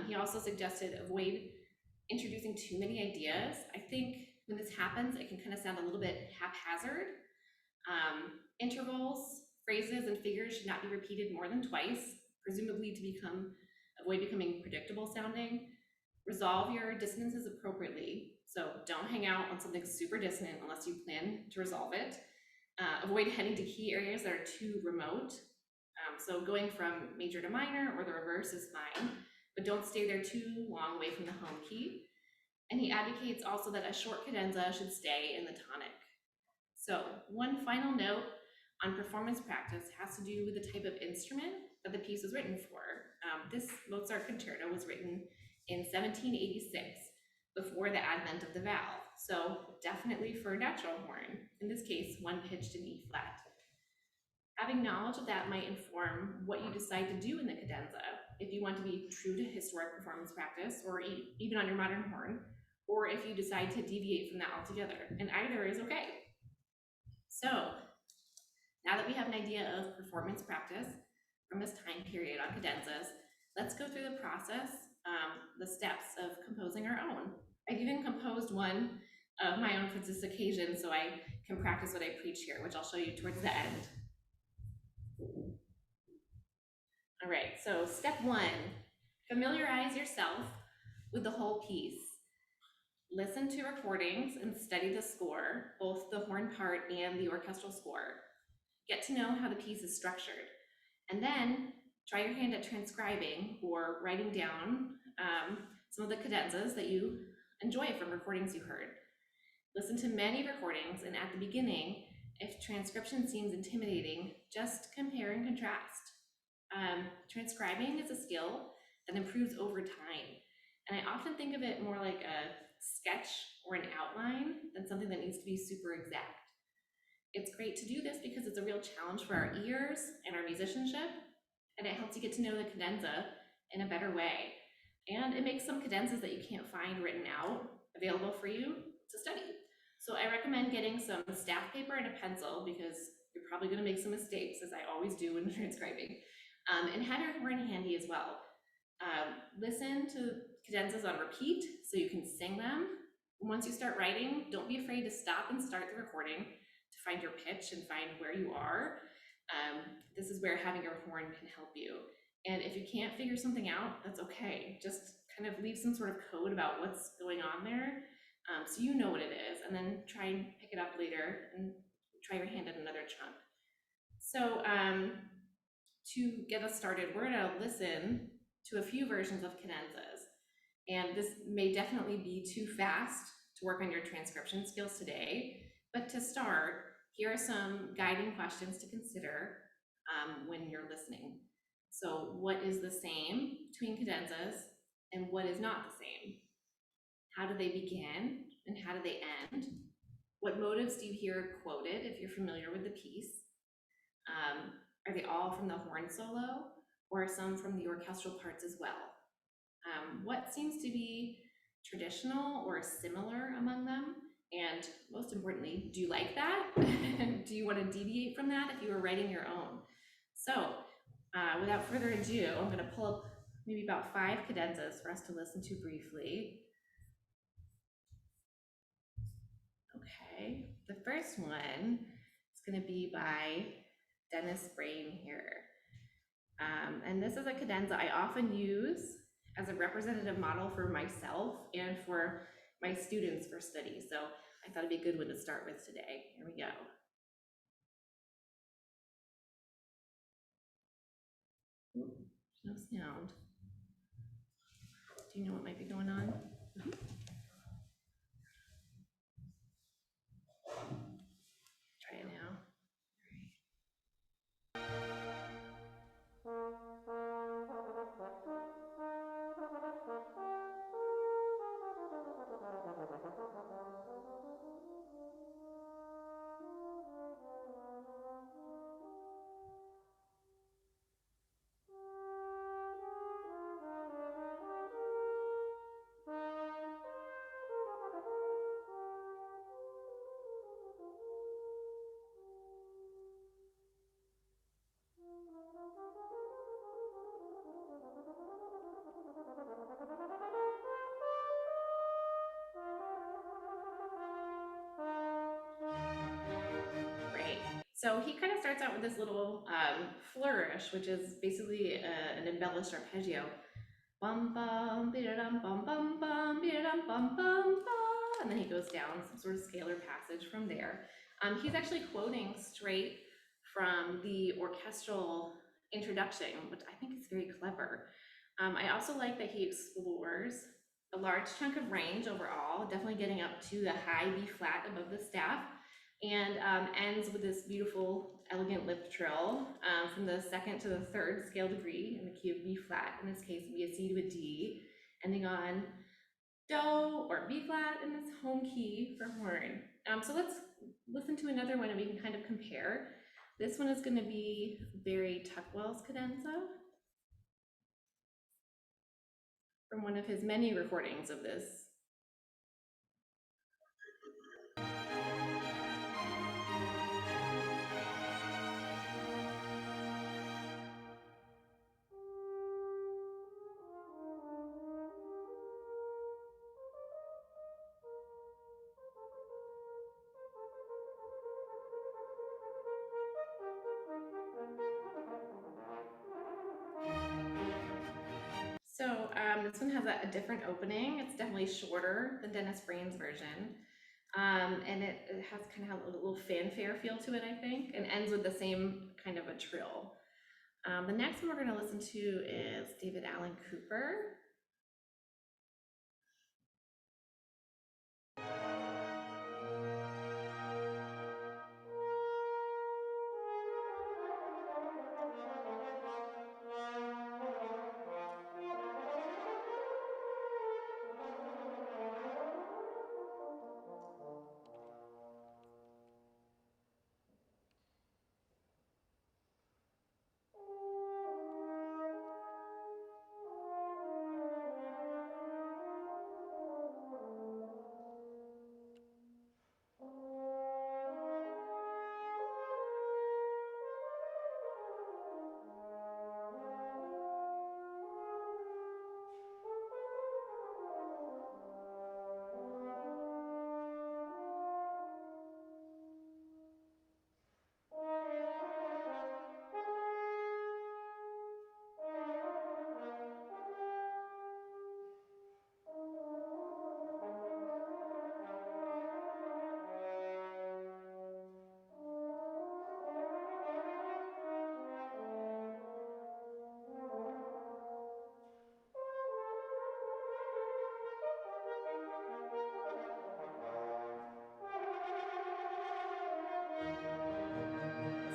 He also suggested avoid introducing too many ideas. I think when this happens, it can kind of sound a little bit haphazard. Intervals, phrases, and figures should not be repeated more than twice, presumably to avoid becoming predictable sounding. Resolve your dissonances appropriately. So don't hang out on something super dissonant unless you plan to resolve it. Avoid heading to key areas that are too remote. So going from major to minor or the reverse is fine, but don't stay there too long away from the home key. And he advocates also that a short cadenza should stay in the tonic. So one final note on performance practice has to do with the type of instrument that the piece was written for. This Mozart concerto was written in 1786, before the advent of the valve. So definitely for a natural horn, in this case, one pitched in E flat. Having knowledge of that might inform what you decide to do in the cadenza, if you want to be true to historic performance practice, or even on your modern horn, or if you decide to deviate from that altogether, and either is okay. So, now that we have an idea of performance practice from this time period on cadenzas, let's go through the process, the steps of composing our own. I've even composed one of my own for this occasion, so I can practice what I preach here, which I'll show you towards the end. All right, so step one, familiarize yourself with the whole piece. Listen to recordings and study the score, both the horn part and the orchestral score. Get to know how the piece is structured. And then try your hand at transcribing or writing down some of the cadenzas that you enjoy from recordings you heard. Listen to many recordings, and at the beginning, if transcription seems intimidating, just compare and contrast. Transcribing is a skill that improves over time, and I often think of it more like a sketch or an outline than something that needs to be super exact. It's great to do this because it's a real challenge for our ears and our musicianship, and it helps you get to know the cadenza in a better way. And it makes some cadenzas that you can't find written out available for you to study. So I recommend getting some staff paper and a pencil, because you're probably going to make some mistakes, as I always do when transcribing, and have your horn handy as well. Listen to cadenzas on repeat so you can sing them. Once you start writing, don't be afraid to stop and start the recording to find your pitch and find where you are. This is where having your horn can help you. And if you can't figure something out, that's okay. Just kind of leave some sort of code about what's going on there, so you know what it is, and then try and pick it up later and try your hand at another chunk. So to get us started, we're gonna listen to a few versions of cadenzas. And this may definitely be too fast to work on your transcription skills today, but to start, here are some guiding questions to consider when you're listening. So what is the same between cadenzas and what is not the same? How do they begin and how do they end? What motives do you hear quoted if you're familiar with the piece? Are they all from the horn solo, or are some from the orchestral parts as well? What seems to be traditional or similar among them? And most importantly, do you like that? Do you want to deviate from that if you were writing your own? So without further ado, I'm going to pull up maybe about 5 cadenzas for us to listen to briefly. Okay, the first one is going to be by Dennis Brain here. And this is a cadenza I often use as a representative model for myself and for my students for study. So I thought it'd be a good one to start with today. Here we go. Ooh, no sound. Do you know what might be going on? Try it now. So he kind of starts out with this little flourish, which is basically an embellished arpeggio. Bum bum, bidadum, bum bum bum, bidadum, bum bum bum, and then he goes down some sort of scalar passage from there. He's actually quoting straight from the orchestral introduction, which I think is very clever. I also like that he explores a large chunk of range overall, definitely getting up to the high B flat above the staff. and ends with this beautiful, elegant lip trill from the second to the third scale degree in the key of B flat, in this case, be a C to a D, ending on Do or B flat in this home key for horn. So let's listen to another one and we can kind of compare. This one is going to be Barry Tuckwell's cadenza from one of his many recordings of this. So this one has a different opening. It's definitely shorter than Dennis Brain's version. And it has kind of a little fanfare feel to it, I think, and ends with the same kind of a trill. The next one we're going to listen to is David Allen Cooper.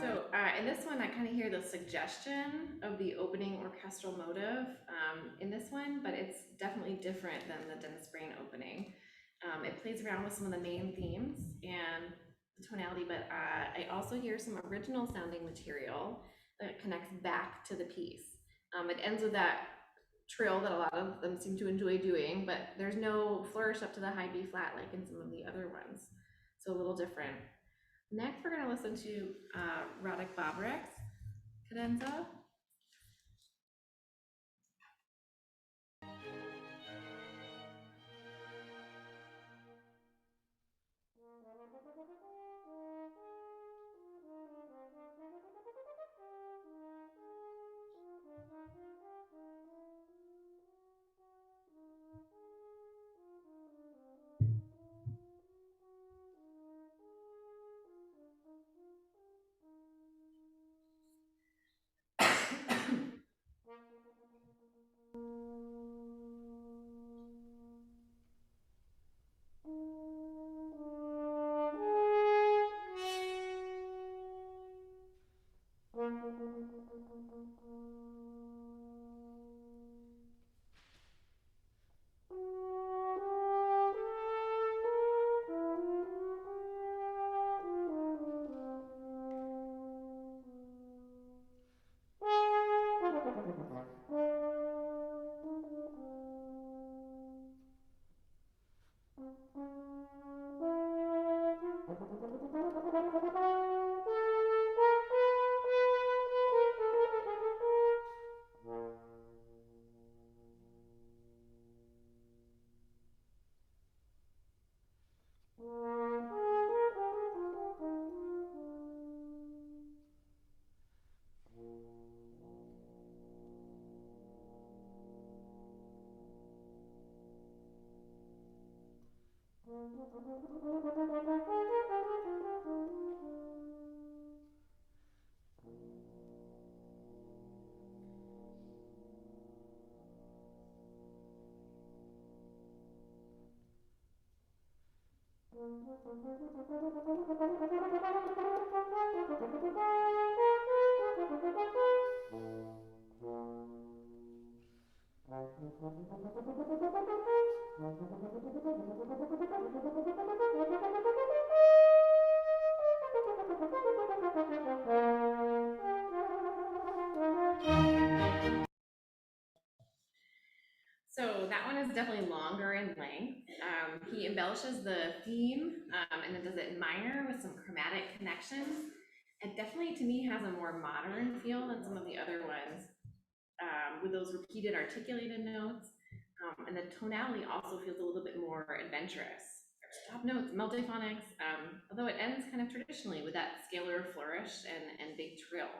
So in this one, I kind of hear the suggestion of the opening orchestral motive in this one, but it's definitely different than the Dennis Brain opening. It plays around with some of the main themes and the tonality, but I also hear some original sounding material that connects back to the piece. It ends with that trill that a lot of them seem to enjoy doing, but there's no flourish up to the high B flat like in some of the other ones. So a little different. Next, we're going to listen to Radek Babrek's cadenza. So that one is definitely longer in length. He embellishes the theme and then does it in minor with some chromatic connections. It definitely, to me, has a more modern feel than some of the other ones, with those repeated articulated notes. And the tonality also feels a little bit more adventurous. There's stop notes, multiphonics, although it ends kind of traditionally with that scalar flourish and big trill.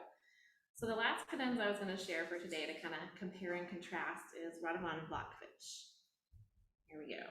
So the last cadenza I was going to share for today to kind of compare and contrast is Radovan Blockfish. Here we go.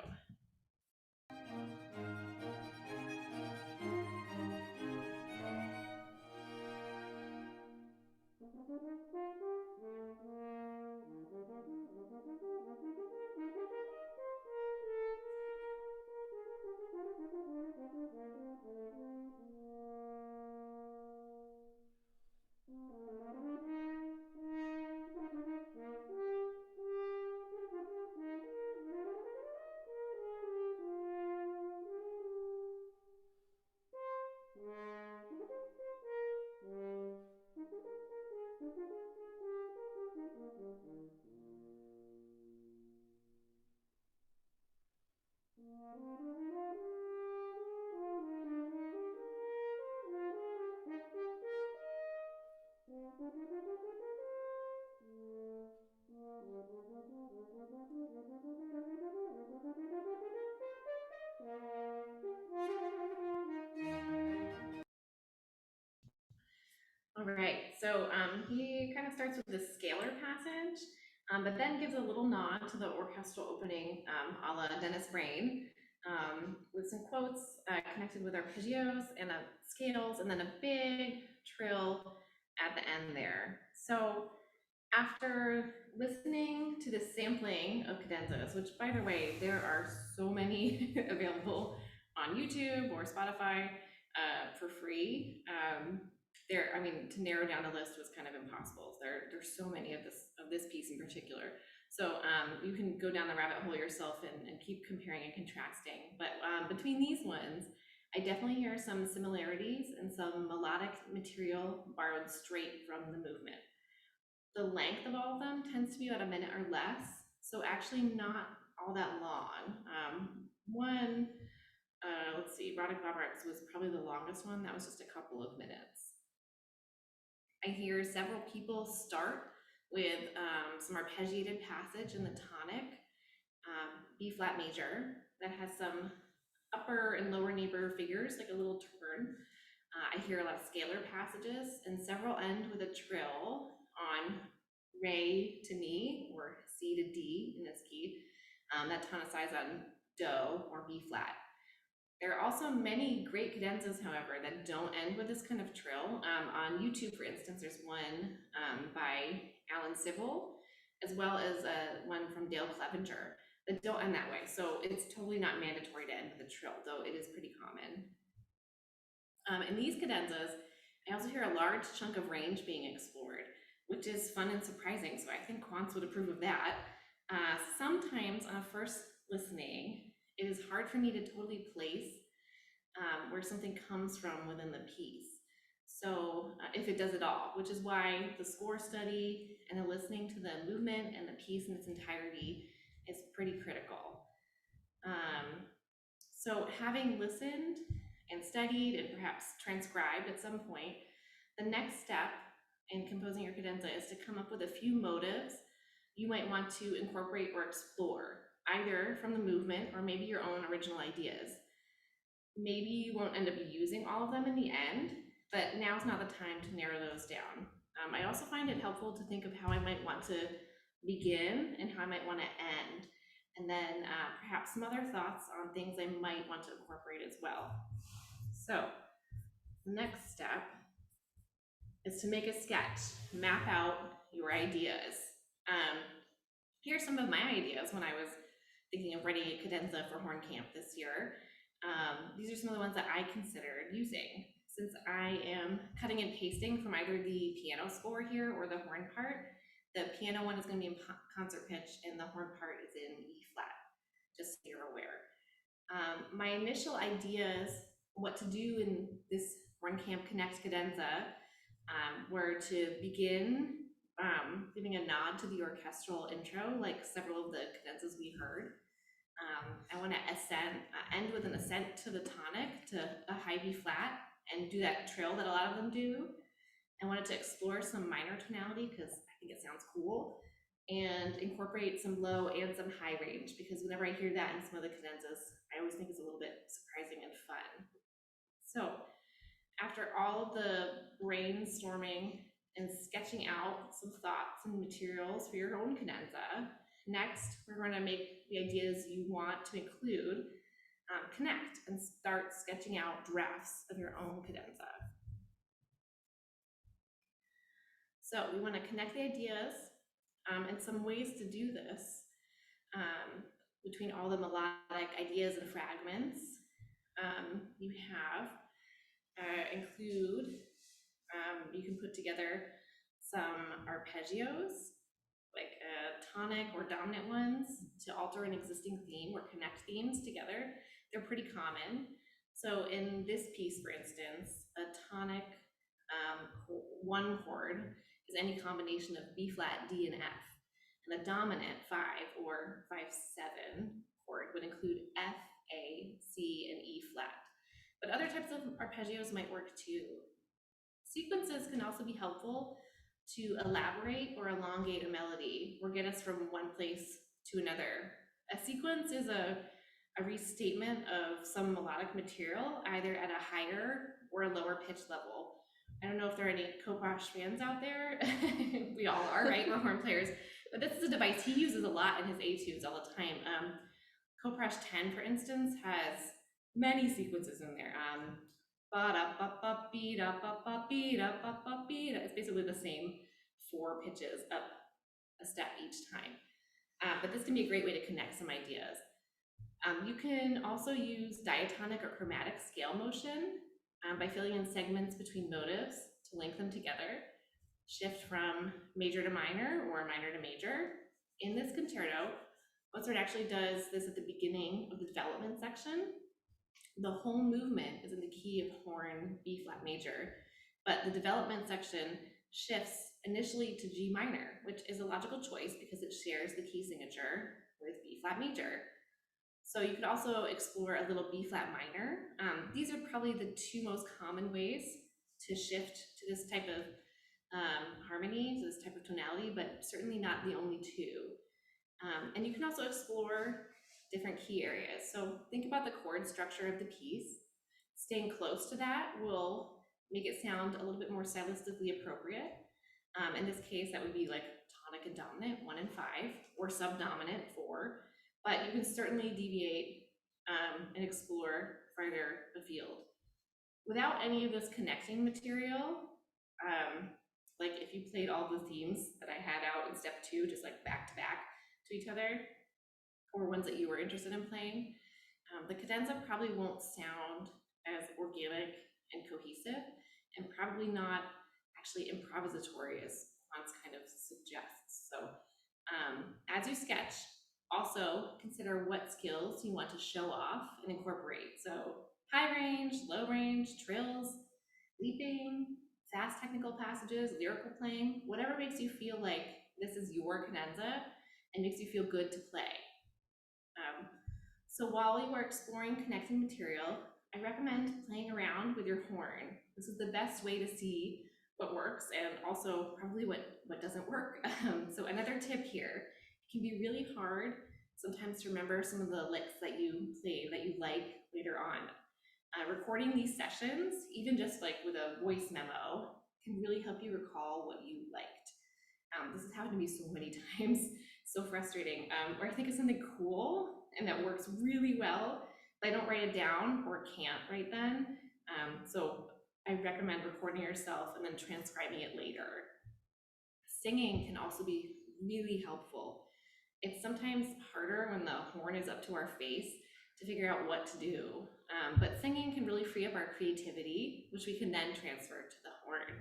All right, so he kind of starts with this scalar passage, but then gives a little nod to the orchestral opening a la Dennis Brain, with some quotes connected with arpeggios and scales, and then a big trill at the end there. So after listening to this sampling of cadenzas, which by the way, there are so many available on YouTube or Spotify for free. I mean, to narrow down a list was kind of impossible. There's so many of this piece in particular. So you can go down the rabbit hole yourself and keep comparing and contrasting. But between these ones, I definitely hear some similarities and some melodic material borrowed straight from the movement. The length of all of them tends to be about a minute or less, so actually not all that long. Let's see, Roddick Roberts was probably the longest one. That was just a couple of minutes. I hear several people start with some arpeggiated passage in the tonic, B flat major, that has some upper and lower neighbor figures, like a little turn. I hear a lot of scalar passages, and several end with a trill on re to mi, or C to D in this key, that tonicize on do or B flat. There are also many great cadenzas, however, that don't end with this kind of trill. On YouTube, for instance, there's one by Alan Civil, as well as one from Dale Clevenger that don't end that way. So it's totally not mandatory to end with a trill, though it is pretty common. In these cadenzas, I also hear a large chunk of range being explored, which is fun and surprising. So I think Quants would approve of that. Sometimes on a first listening, it is hard for me to totally place where something comes from within the piece. So if it does at all, which is why the score study and the listening to the movement and the piece in its entirety is pretty critical. So having listened and studied and perhaps transcribed at some point, the next step in composing your cadenza is to come up with a few motives you might want to incorporate or explore, either from the movement or maybe your own original ideas. Maybe you won't end up using all of them in the end, but now's not the time to narrow those down. I also find it helpful to think of how I might want to begin and how I might want to end, and then perhaps some other thoughts on things I might want to incorporate as well. So the next step is to make a sketch, map out your ideas. Here's some of my ideas when I was thinking of writing a cadenza for Horn Camp this year. These are some of the ones that I considered using. Since I am cutting and pasting from either the piano score here or the horn part, the piano one is going to be in concert pitch and the horn part is in E flat, just so you're aware. My initial ideas, what to do in this Horn Camp Connect cadenza, were to begin giving a nod to the orchestral intro, like several of the cadenzas we heard. I want to end with an ascent to the tonic to a high B flat and do that trill that a lot of them do. I wanted to explore some minor tonality because I think it sounds cool, and incorporate some low and some high range, because whenever I hear that in some of the cadenzas, I always think it's a little bit surprising and fun. So after all of the brainstorming and sketching out some thoughts and materials for your own cadenza, next we're going to make the ideas you want to include connect and start sketching out drafts of your own cadenza. So we want to connect the ideas, and some ways to do this between all the melodic ideas and fragments. You have you can put together some arpeggios, like tonic or dominant ones, to alter an existing theme or connect themes together. They're pretty common. So in this piece, for instance, a tonic one chord is any combination of B flat, D, and F. And a dominant 5 or 5/7 chord would include F, A, C, and E flat. But other types of arpeggios might work too. Sequences can also be helpful to elaborate or elongate a melody or get us from one place to another. A sequence is a restatement of some melodic material, either at a higher or a lower pitch level. I don't know if there are any Koprash fans out there. We all are, right? We're horn players. But this is a device he uses a lot in his etudes all the time. Koprash 10, for instance, has many sequences in there. It's basically the same 4 pitches up a step each time. But this can be a great way to connect some ideas. You can also use diatonic or chromatic scale motion by filling in segments between motives to link them together. Shift from major to minor or minor to major. In this concerto, Mozart actually does this at the beginning of the development section. The whole movement is in the key of horn B flat major, but the development section shifts initially to G minor, which is a logical choice because it shares the key signature with B flat major. So you could also explore a little B flat minor. These are probably the 2 most common ways to shift to this type of harmony, to this type of tonality, but certainly not the only 2. And you can also explore different key areas. So think about the chord structure of the piece. Staying close to that will make it sound a little bit more stylistically appropriate. In this case, that would be like tonic and dominant, 1 and 5, or subdominant, 4. But you can certainly deviate and explore further afield. Without any of this connecting material, like if you played all the themes that I had out in step 2, just like back to back to each other, or ones that you were interested in playing, the cadenza probably won't sound as organic and cohesive, and probably not actually improvisatory as Quantz kind of suggests. So as you sketch, also consider what skills you want to show off and incorporate. So high range, low range, trills, leaping, fast technical passages, lyrical playing, whatever makes you feel like this is your cadenza and makes you feel good to play. So while you are exploring connecting material, I recommend playing around with your horn. This is the best way to see what works and also probably what doesn't work. So another tip here, it can be really hard sometimes to remember some of the licks that you played that you like later on. Recording these sessions, even just like with a voice memo, can really help you recall what you liked. This has happened to me so many times, so frustrating, where I think of something cool and that works really well, but I don't write it down or can't right then. So I recommend recording yourself and then transcribing it later. Singing can also be really helpful. It's sometimes harder when the horn is up to our face, to figure out what to do. But singing can really free up our creativity, which we can then transfer to the horn.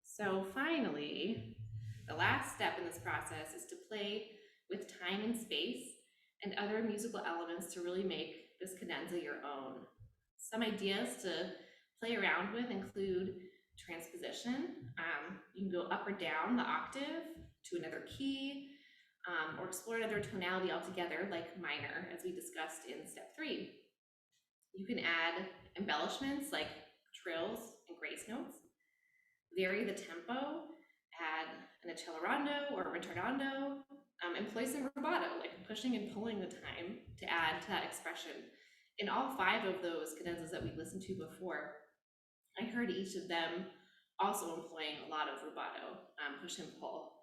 So finally, the last step in this process is to play with time and space and other musical elements to really make this cadenza your own. Some ideas to play around with include transposition. You can go up or down the octave to another key, or explore another tonality altogether, like minor, as we discussed in step 3. You can add embellishments like trills and grace notes, vary the tempo, add an accelerando or a ritardando, employ some rubato, like pushing and pulling the time to add to that expression. In all 5 of those cadenzas that we listened to before, I heard each of them also employing a lot of rubato, push and pull.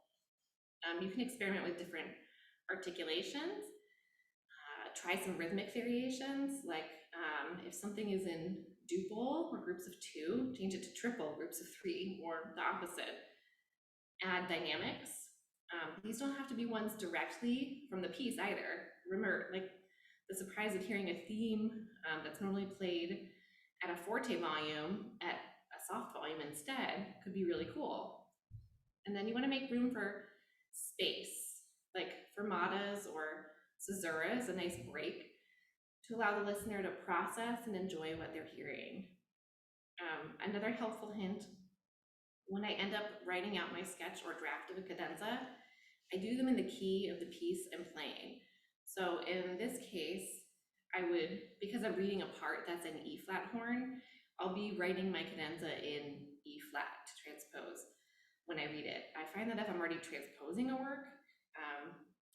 You can experiment with different articulations, try some rhythmic variations, like if something is in duple or groups of 2, change it to triple, groups of 3, or the opposite. Add dynamics. These don't have to be ones directly from the piece either. Remember, like the surprise of hearing a theme that's normally played at a forte volume at a soft volume instead could be really cool. And then you want to make room for space, like fermatas or caesuras, a nice break to allow the listener to process and enjoy what they're hearing. Another helpful hint, when I end up writing out my sketch or draft of a cadenza, I do them in the key of the piece I'm playing. So in this case, I would, because I'm reading a part that's an E flat horn, I'll be writing my cadenza in E flat to transpose when I read it. I find that if I'm already transposing a work,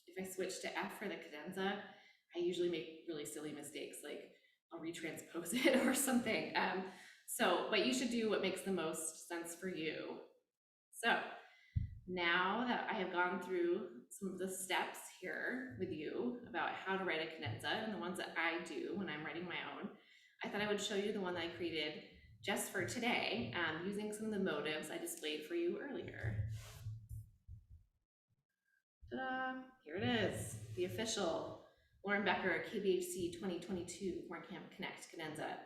if I switch to F for the cadenza, I usually make really silly mistakes, like I'll retranspose it or something. But you should do what makes the most sense for you. So now that I have gone through some of the steps here with you about how to write a cadenza and the ones that I do when I'm writing my own, I thought I would show you the one that I created just for today, using some of the motives I displayed for you earlier. Ta-da! Here it is, the official Becker KBHC 2022 Horn Camp Connect cadenza.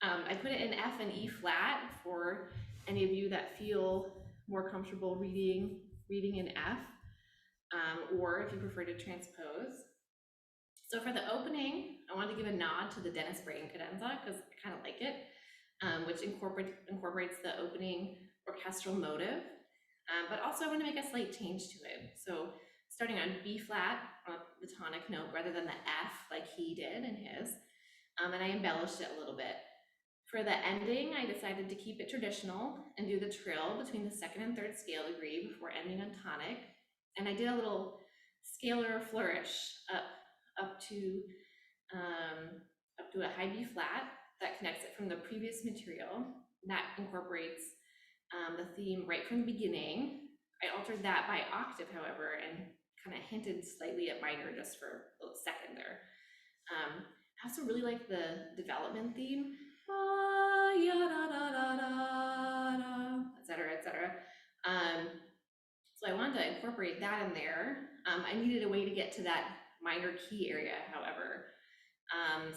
I put it in F and E flat for any of you that feel more comfortable reading in F, or if you prefer to transpose. So for the opening, I wanted to give a nod to the Dennis Brain cadenza because I kind of like it, which incorporates the opening orchestral motive, but also I want to make a slight change to it. So starting on B flat on the tonic note rather than the F like he did in his, and I embellished it a little bit. For the ending, I decided to keep it traditional and do the trill between the 2nd and 3rd scale degree before ending on tonic. And I did a little scalar flourish up to a high B flat that connects it from the previous material. That incorporates the theme right from the beginning. I altered that by octave, however, and kind of hinted slightly at minor just for a little second there. I also really like the development theme, etc., etc. So I wanted to incorporate that in there. I needed a way to get to that minor key area, however.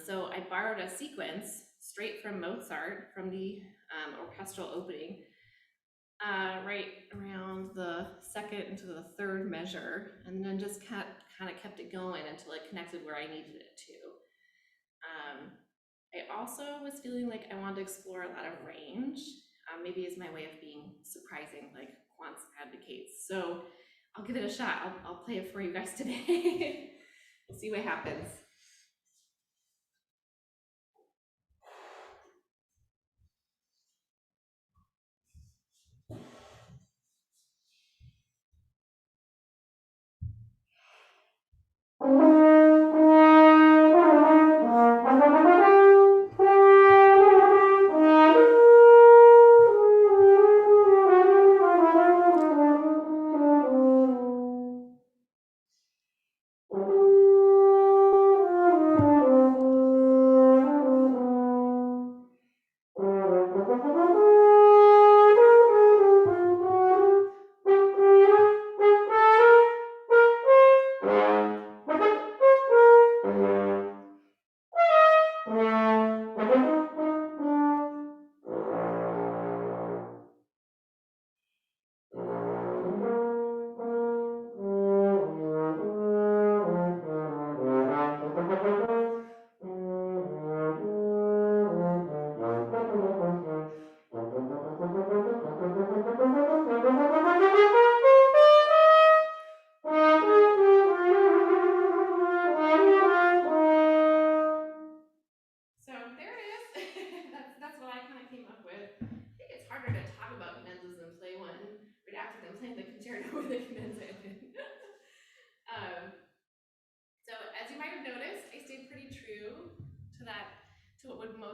So I borrowed a sequence straight from Mozart from the orchestral opening, right around the 2nd into the 3rd measure, and then just kind of kept it going until it connected where I needed it to. I also was feeling like I wanted to explore a lot of range, maybe as my way of being surprising, like Quantz advocates. So I'll give it a shot. I'll play it for you guys today. We'll see what happens.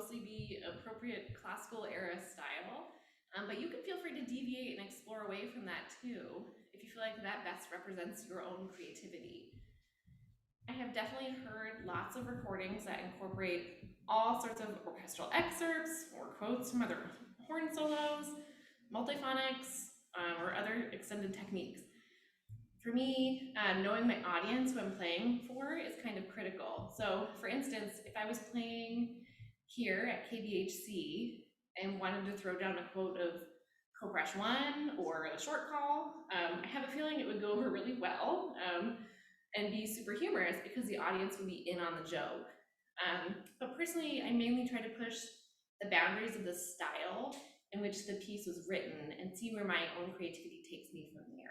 mostly be appropriate classical era style, but you can feel free to deviate and explore away from that too, if you feel like that best represents your own creativity. I have definitely heard lots of recordings that incorporate all sorts of orchestral excerpts or quotes from other horn solos, multiphonics, or other extended techniques. For me, knowing my audience who I'm playing for is kind of critical. So for instance, if I was playing here at KBHC and wanted to throw down a quote of Cobresh 1 or a short call, I have a feeling it would go over really well and be super humorous because the audience would be in on the joke. But personally, I mainly try to push the boundaries of the style in which the piece was written and see where my own creativity takes me from there.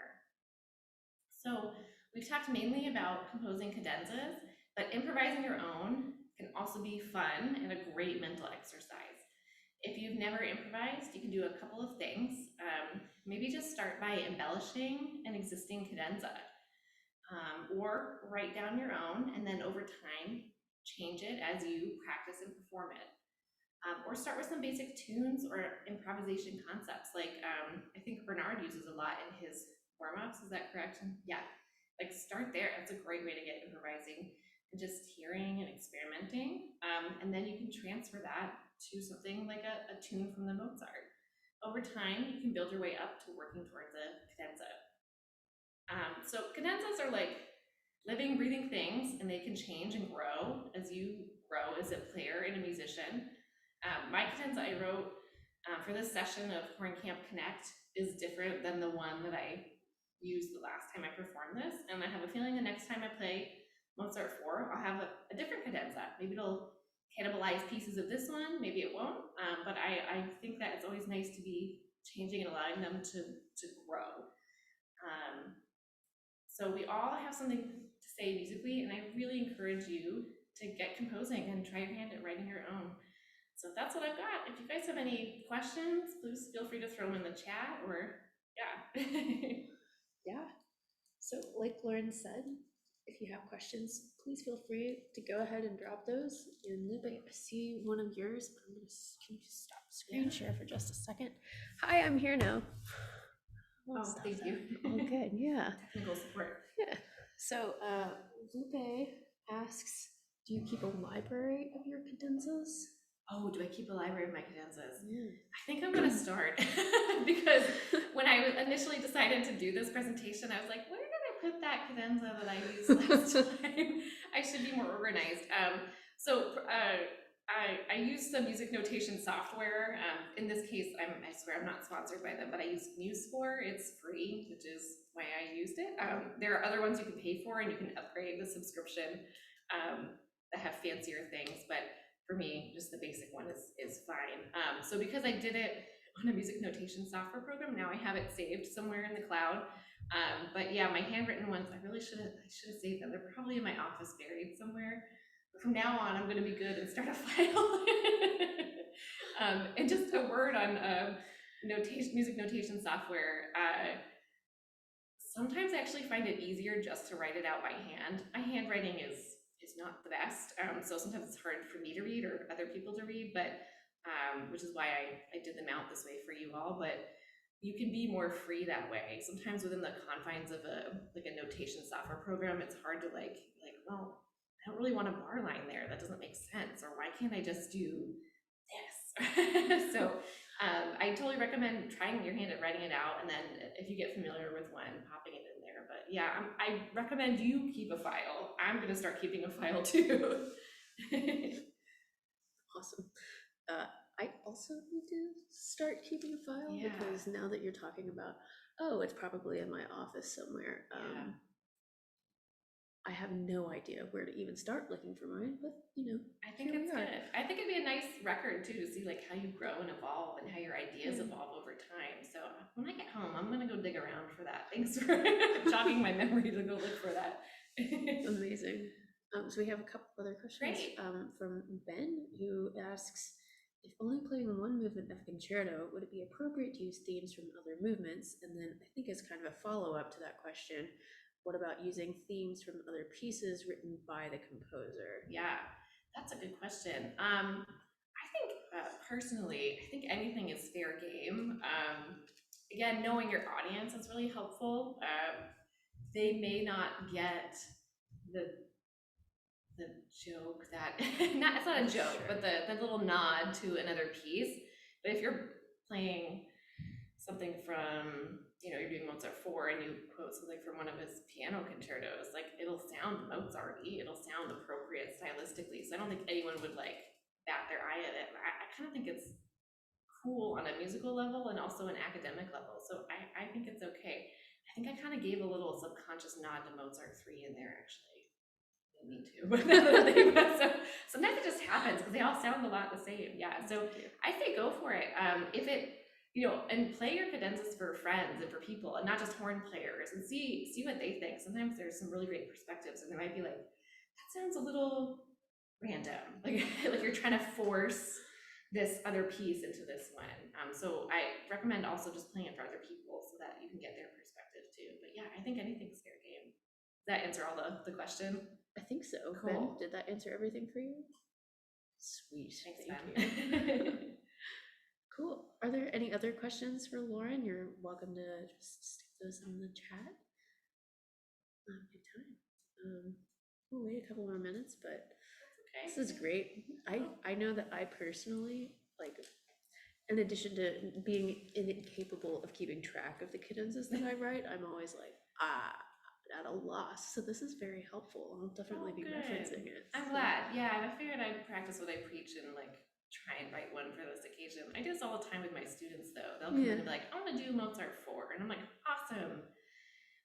So we've talked mainly about composing cadenzas, but improvising your own can also be fun and a great mental exercise. If you've never improvised, you can do a couple of things. Maybe just start by embellishing an existing cadenza, or write down your own and then over time change it as you practice and perform it. Or start with some basic tunes or improvisation concepts like I think Bernhard uses a lot in his warm-ups, is that correct? Yeah, like start there. That's a great way to get improvising and just hearing and experimenting. And then you can transfer that to something like a tune from the Mozart. Over time, you can build your way up to working towards a cadenza. So cadenzas are like living, breathing things, and they can change and grow as you grow as a player and a musician. My cadenza I wrote for this session of Horn Camp Connect is different than the one that I used the last time I performed this, and I have a feeling the next time I play Mozart 4, I'll have a different cadenza. Maybe it'll cannibalize pieces of this one, maybe it won't, but I think that it's always nice to be changing and allowing them to grow. So we all have something to say musically, and I really encourage you to get composing and try your hand at writing your own. So that's what I've got. If you guys have any questions, please feel free to throw them in the chat or, yeah. Yeah. So like Lauren said, if you have questions, please feel free to go ahead and drop those. And Lupe, I see one of yours. Can you just stop screen share for just a second? Hi, I'm here now. Oh, thank you. All good, yeah. Technical support. Yeah. So Lupe asks, do you keep a library of your cadenzas? Oh, do I keep a library of my cadenzas? Yeah. I think I'm gonna start because when I initially decided to do this presentation, I was like, where did I put that cadenza that I used last time? I should be more organized. I use some music notation software. In this case, I swear I'm not sponsored by them, but I use MuseScore. It's free, which is why I used it. There are other ones you can pay for, and you can upgrade the subscription that have fancier things, but for me, just the basic one is fine. So because I did it on a music notation software program, now I have it saved somewhere in the cloud. But yeah, my handwritten ones, I really should have saved them. They're probably in my office buried somewhere. But from now on, I'm going to be good and start a file. And just a word on music notation software. Sometimes I actually find it easier just to write it out by hand. My handwriting is not the best, so sometimes it's hard for me to read or other people to read, but which is why I did them out this way for you all. But you can be more free that way. Sometimes within the confines of a notation software program, it's hard to like, well, I don't really want a bar line there. That doesn't make sense. Or why can't I just do this? So I totally recommend trying your hand at writing it out, and then if you get familiar with one, popping it in there. But yeah, I recommend you keep a file. I'm gonna start keeping a file too. Awesome. I also need to start keeping a file because now that you're talking about, oh, it's probably in my office somewhere. I have no idea where to even start looking for mine, but I think it's good. I think it'd be a nice record too to see like how you grow and evolve and how your ideas evolve over time. So when I get home, I'm gonna go dig around for that. Thanks for jogging my memory to go look for that. Amazing. So we have a couple other questions. Great. From Ben, who asks, if only playing one movement of concerto, would it be appropriate to use themes from other movements? And then I think as kind of a follow-up to that question, what about using themes from other pieces written by the composer? Yeah, that's a good question. I think personally, I think anything is fair game. Again, knowing your audience is really helpful. They may not get the joke that, not, it's not a joke, Sure. but the little nod to another piece. But if you're playing something from, you're doing Mozart 4 and you quote something from one of his piano concertos, like it'll sound Mozart-y, it'll sound appropriate stylistically. So I don't think anyone would like bat their eye at it. I kind of think it's cool on a musical level and also an academic level. So I think it's okay. I think I kind of gave a little subconscious nod to Mozart 3 in there, actually. Didn't mean to, but now that I think about it, so sometimes it just happens because they all sound a lot the same. Yeah, so I say go for it. If it, and play your cadenzas for friends and for people, and not just horn players, and see what they think. Sometimes there's some really great perspectives, and they might be like, that sounds a little random, like you're trying to force this other piece into this one. So I recommend also just playing it for other people so that you can get their perspective too. But yeah, I think anything's fair game. Does that answer all the question? I think so. Cool. Ben, did that answer everything for you? Sweet. Thanks, Thank Ben. you. Cool. Are there any other questions for Lauren? You're welcome to just stick those in the chat. Good time. We'll wait a couple more minutes, but Okay. this is great. I know that I personally, like, in addition to being incapable of keeping track of the cadenzas that I write, I'm always like, at a loss. So this is very helpful. I'll definitely be Good. referencing it. I'm glad. Yeah, and I figured I'd practice what I preach and like try and write one for this occasion. I do this all the time with my students though. They'll come in and be like, I want to do Mozart 4. And I'm like, awesome.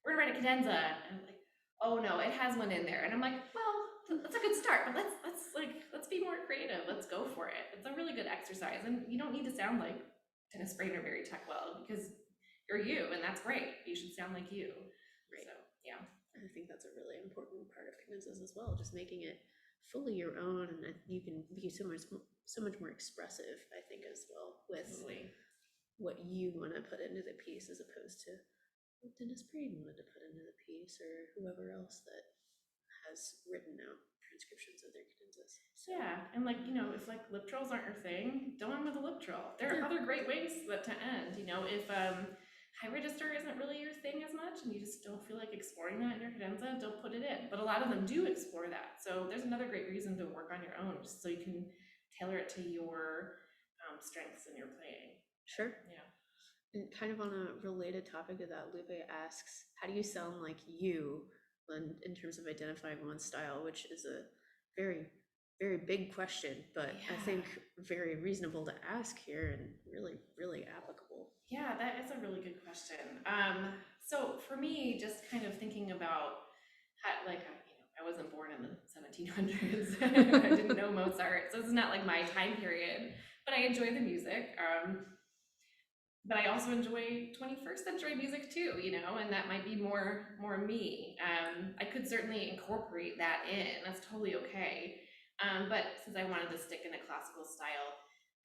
We're gonna write a cadenza. And I'm like, oh no, it has one in there. And I'm like, well, that's a good start, but let's be more creative. Let's go for it. It's a really good exercise. And you don't need to sound like Dennis Brain or Mary Techwell because you're you, and that's great. You should sound like you. Right. So yeah. I think that's a really important part of cadenzas as well, just making it fully your own, and you can be so much more expressive, I think, as well, with Absolutely. what you want to put into the piece as opposed to what Dennis Braden wanted to put into the piece, or whoever else that has written out transcriptions of their cadenzas. Yeah, and like, if like lip trills aren't your thing, don't end with a lip trill. There are other great ways to end, if high register isn't really your thing as much and you just don't feel like exploring that in your cadenza, don't put it in. But a lot of them do explore that. So there's another great reason to work on your own, just so you can tailor it to your strengths in your playing. Sure. Yeah. And kind of on a related topic to that, Lupe asks, how do you sound like you in terms of identifying one's style, which is a very, very big question, but I think very reasonable to ask here and really, really applicable. Yeah, that is a really good question. So for me, just kind of thinking about how, I wasn't born in the 1700s. I didn't know Mozart, so it's not like my time period, but I enjoy the music. But I also enjoy 21st century music too, and that might be more me. I could certainly incorporate that in, that's totally okay. But since I wanted to stick in a classical style,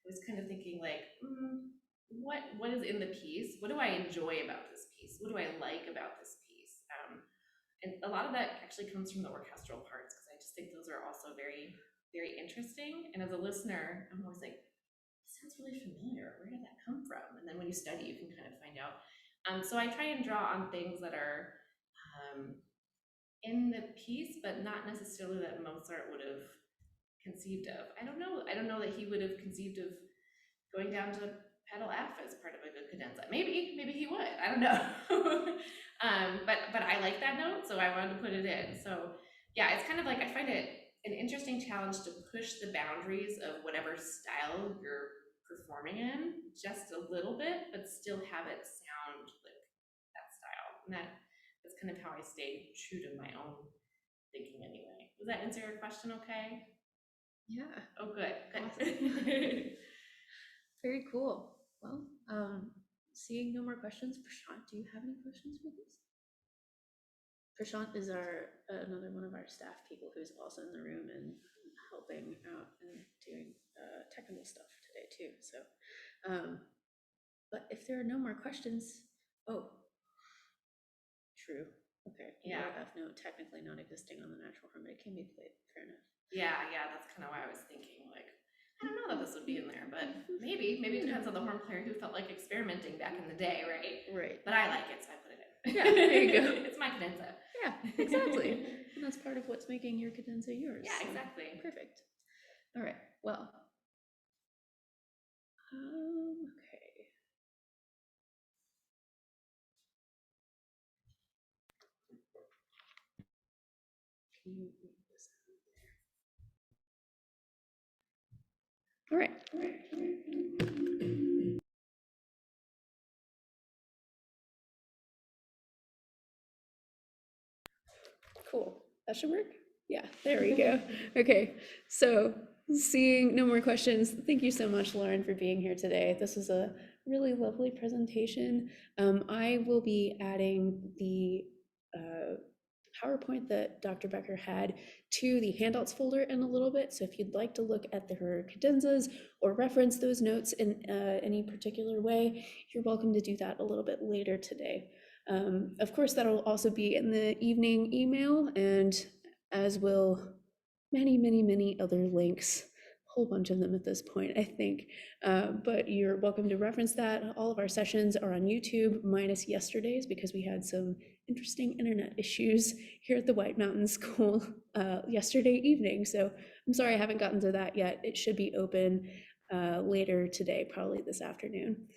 I was kind of thinking like, what is in the piece? What do I enjoy about this piece? What do I like about this piece? And a lot of that actually comes from the orchestral parts, because I just think those are also very, very interesting. And as a listener, I'm always like, sounds really familiar. Where did that come from? And then when you study, you can kind of find out. So I try and draw on things that are in the piece, but not necessarily that Mozart would have conceived of. I don't know that he would have conceived of going down to pedal F as part of a good cadenza. Maybe he would. I don't know. But I like that note, so I wanted to put it in. So yeah, it's kind of like I find it an interesting challenge to push the boundaries of whatever style you're performing in just a little bit, but still have it sound like that style. And that's kind of how I stay true to my own thinking anyway. Does that answer your question okay? Yeah. Oh, good. Awesome. Very cool. Well, seeing no more questions, Prashant, do you have any questions for this? Prashant is another one of our staff people who's also in the room and helping out and doing technical stuff today too. So, but if there are no more questions, true. Okay. Yeah. F note technically not existing on the natural horn, but it can be played. Fair enough. Yeah, that's kind of why I was thinking, like, I don't know that the this would be in there, but maybe it depends on the horn player who felt like experimenting back in the day, right? Right. But I like it, so I put it in. Yeah, there you go. It's my cadenza. Yeah, exactly. And that's part of what's making your cadenza yours. Yeah, so exactly. Perfect. All right, well. Okay. Can you move this out there? All right. Cool. That should work. Yeah, there we go. Okay, so seeing no more questions, thank you so much, Lauren, for being here today. This was a really lovely presentation. I will be adding the PowerPoint that Dr. Becker had to the handouts folder in a little bit. So if you'd like to look at her cadenzas or reference those notes in any particular way, you're welcome to do that a little bit later today. Of course, that'll also be in the evening email, and as will many other links, a whole bunch of them at this point, I think. But you're welcome to reference that. All of our sessions are on YouTube, minus yesterday's, because we had some interesting internet issues here at the White Mountain School yesterday evening. So I'm sorry I haven't gotten to that yet. It should be open later today, probably this afternoon.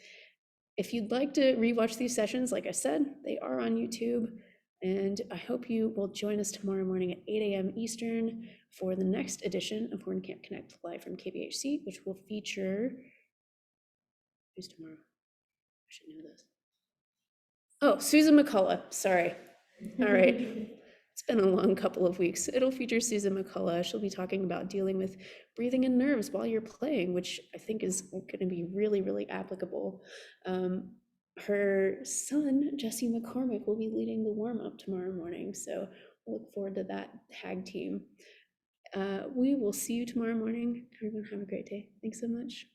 If you'd like to rewatch these sessions, like I said, they are on YouTube, and I hope you will join us tomorrow morning at 8 a.m. Eastern for the next edition of Horn Camp Connect live from KBHC, which will feature, who's tomorrow? I should know this. Oh, Susan McCullough, sorry. All right. It's been a long couple of weeks. It'll feature Susan McCullough. She'll be talking about dealing with breathing and nerves while you're playing, which I think is going to be really applicable. Her son, Jesse McCormick, will be leading the warm-up tomorrow morning, so we'll look forward to that tag team. We will see you tomorrow morning. Everyone have a great day. Thanks so much.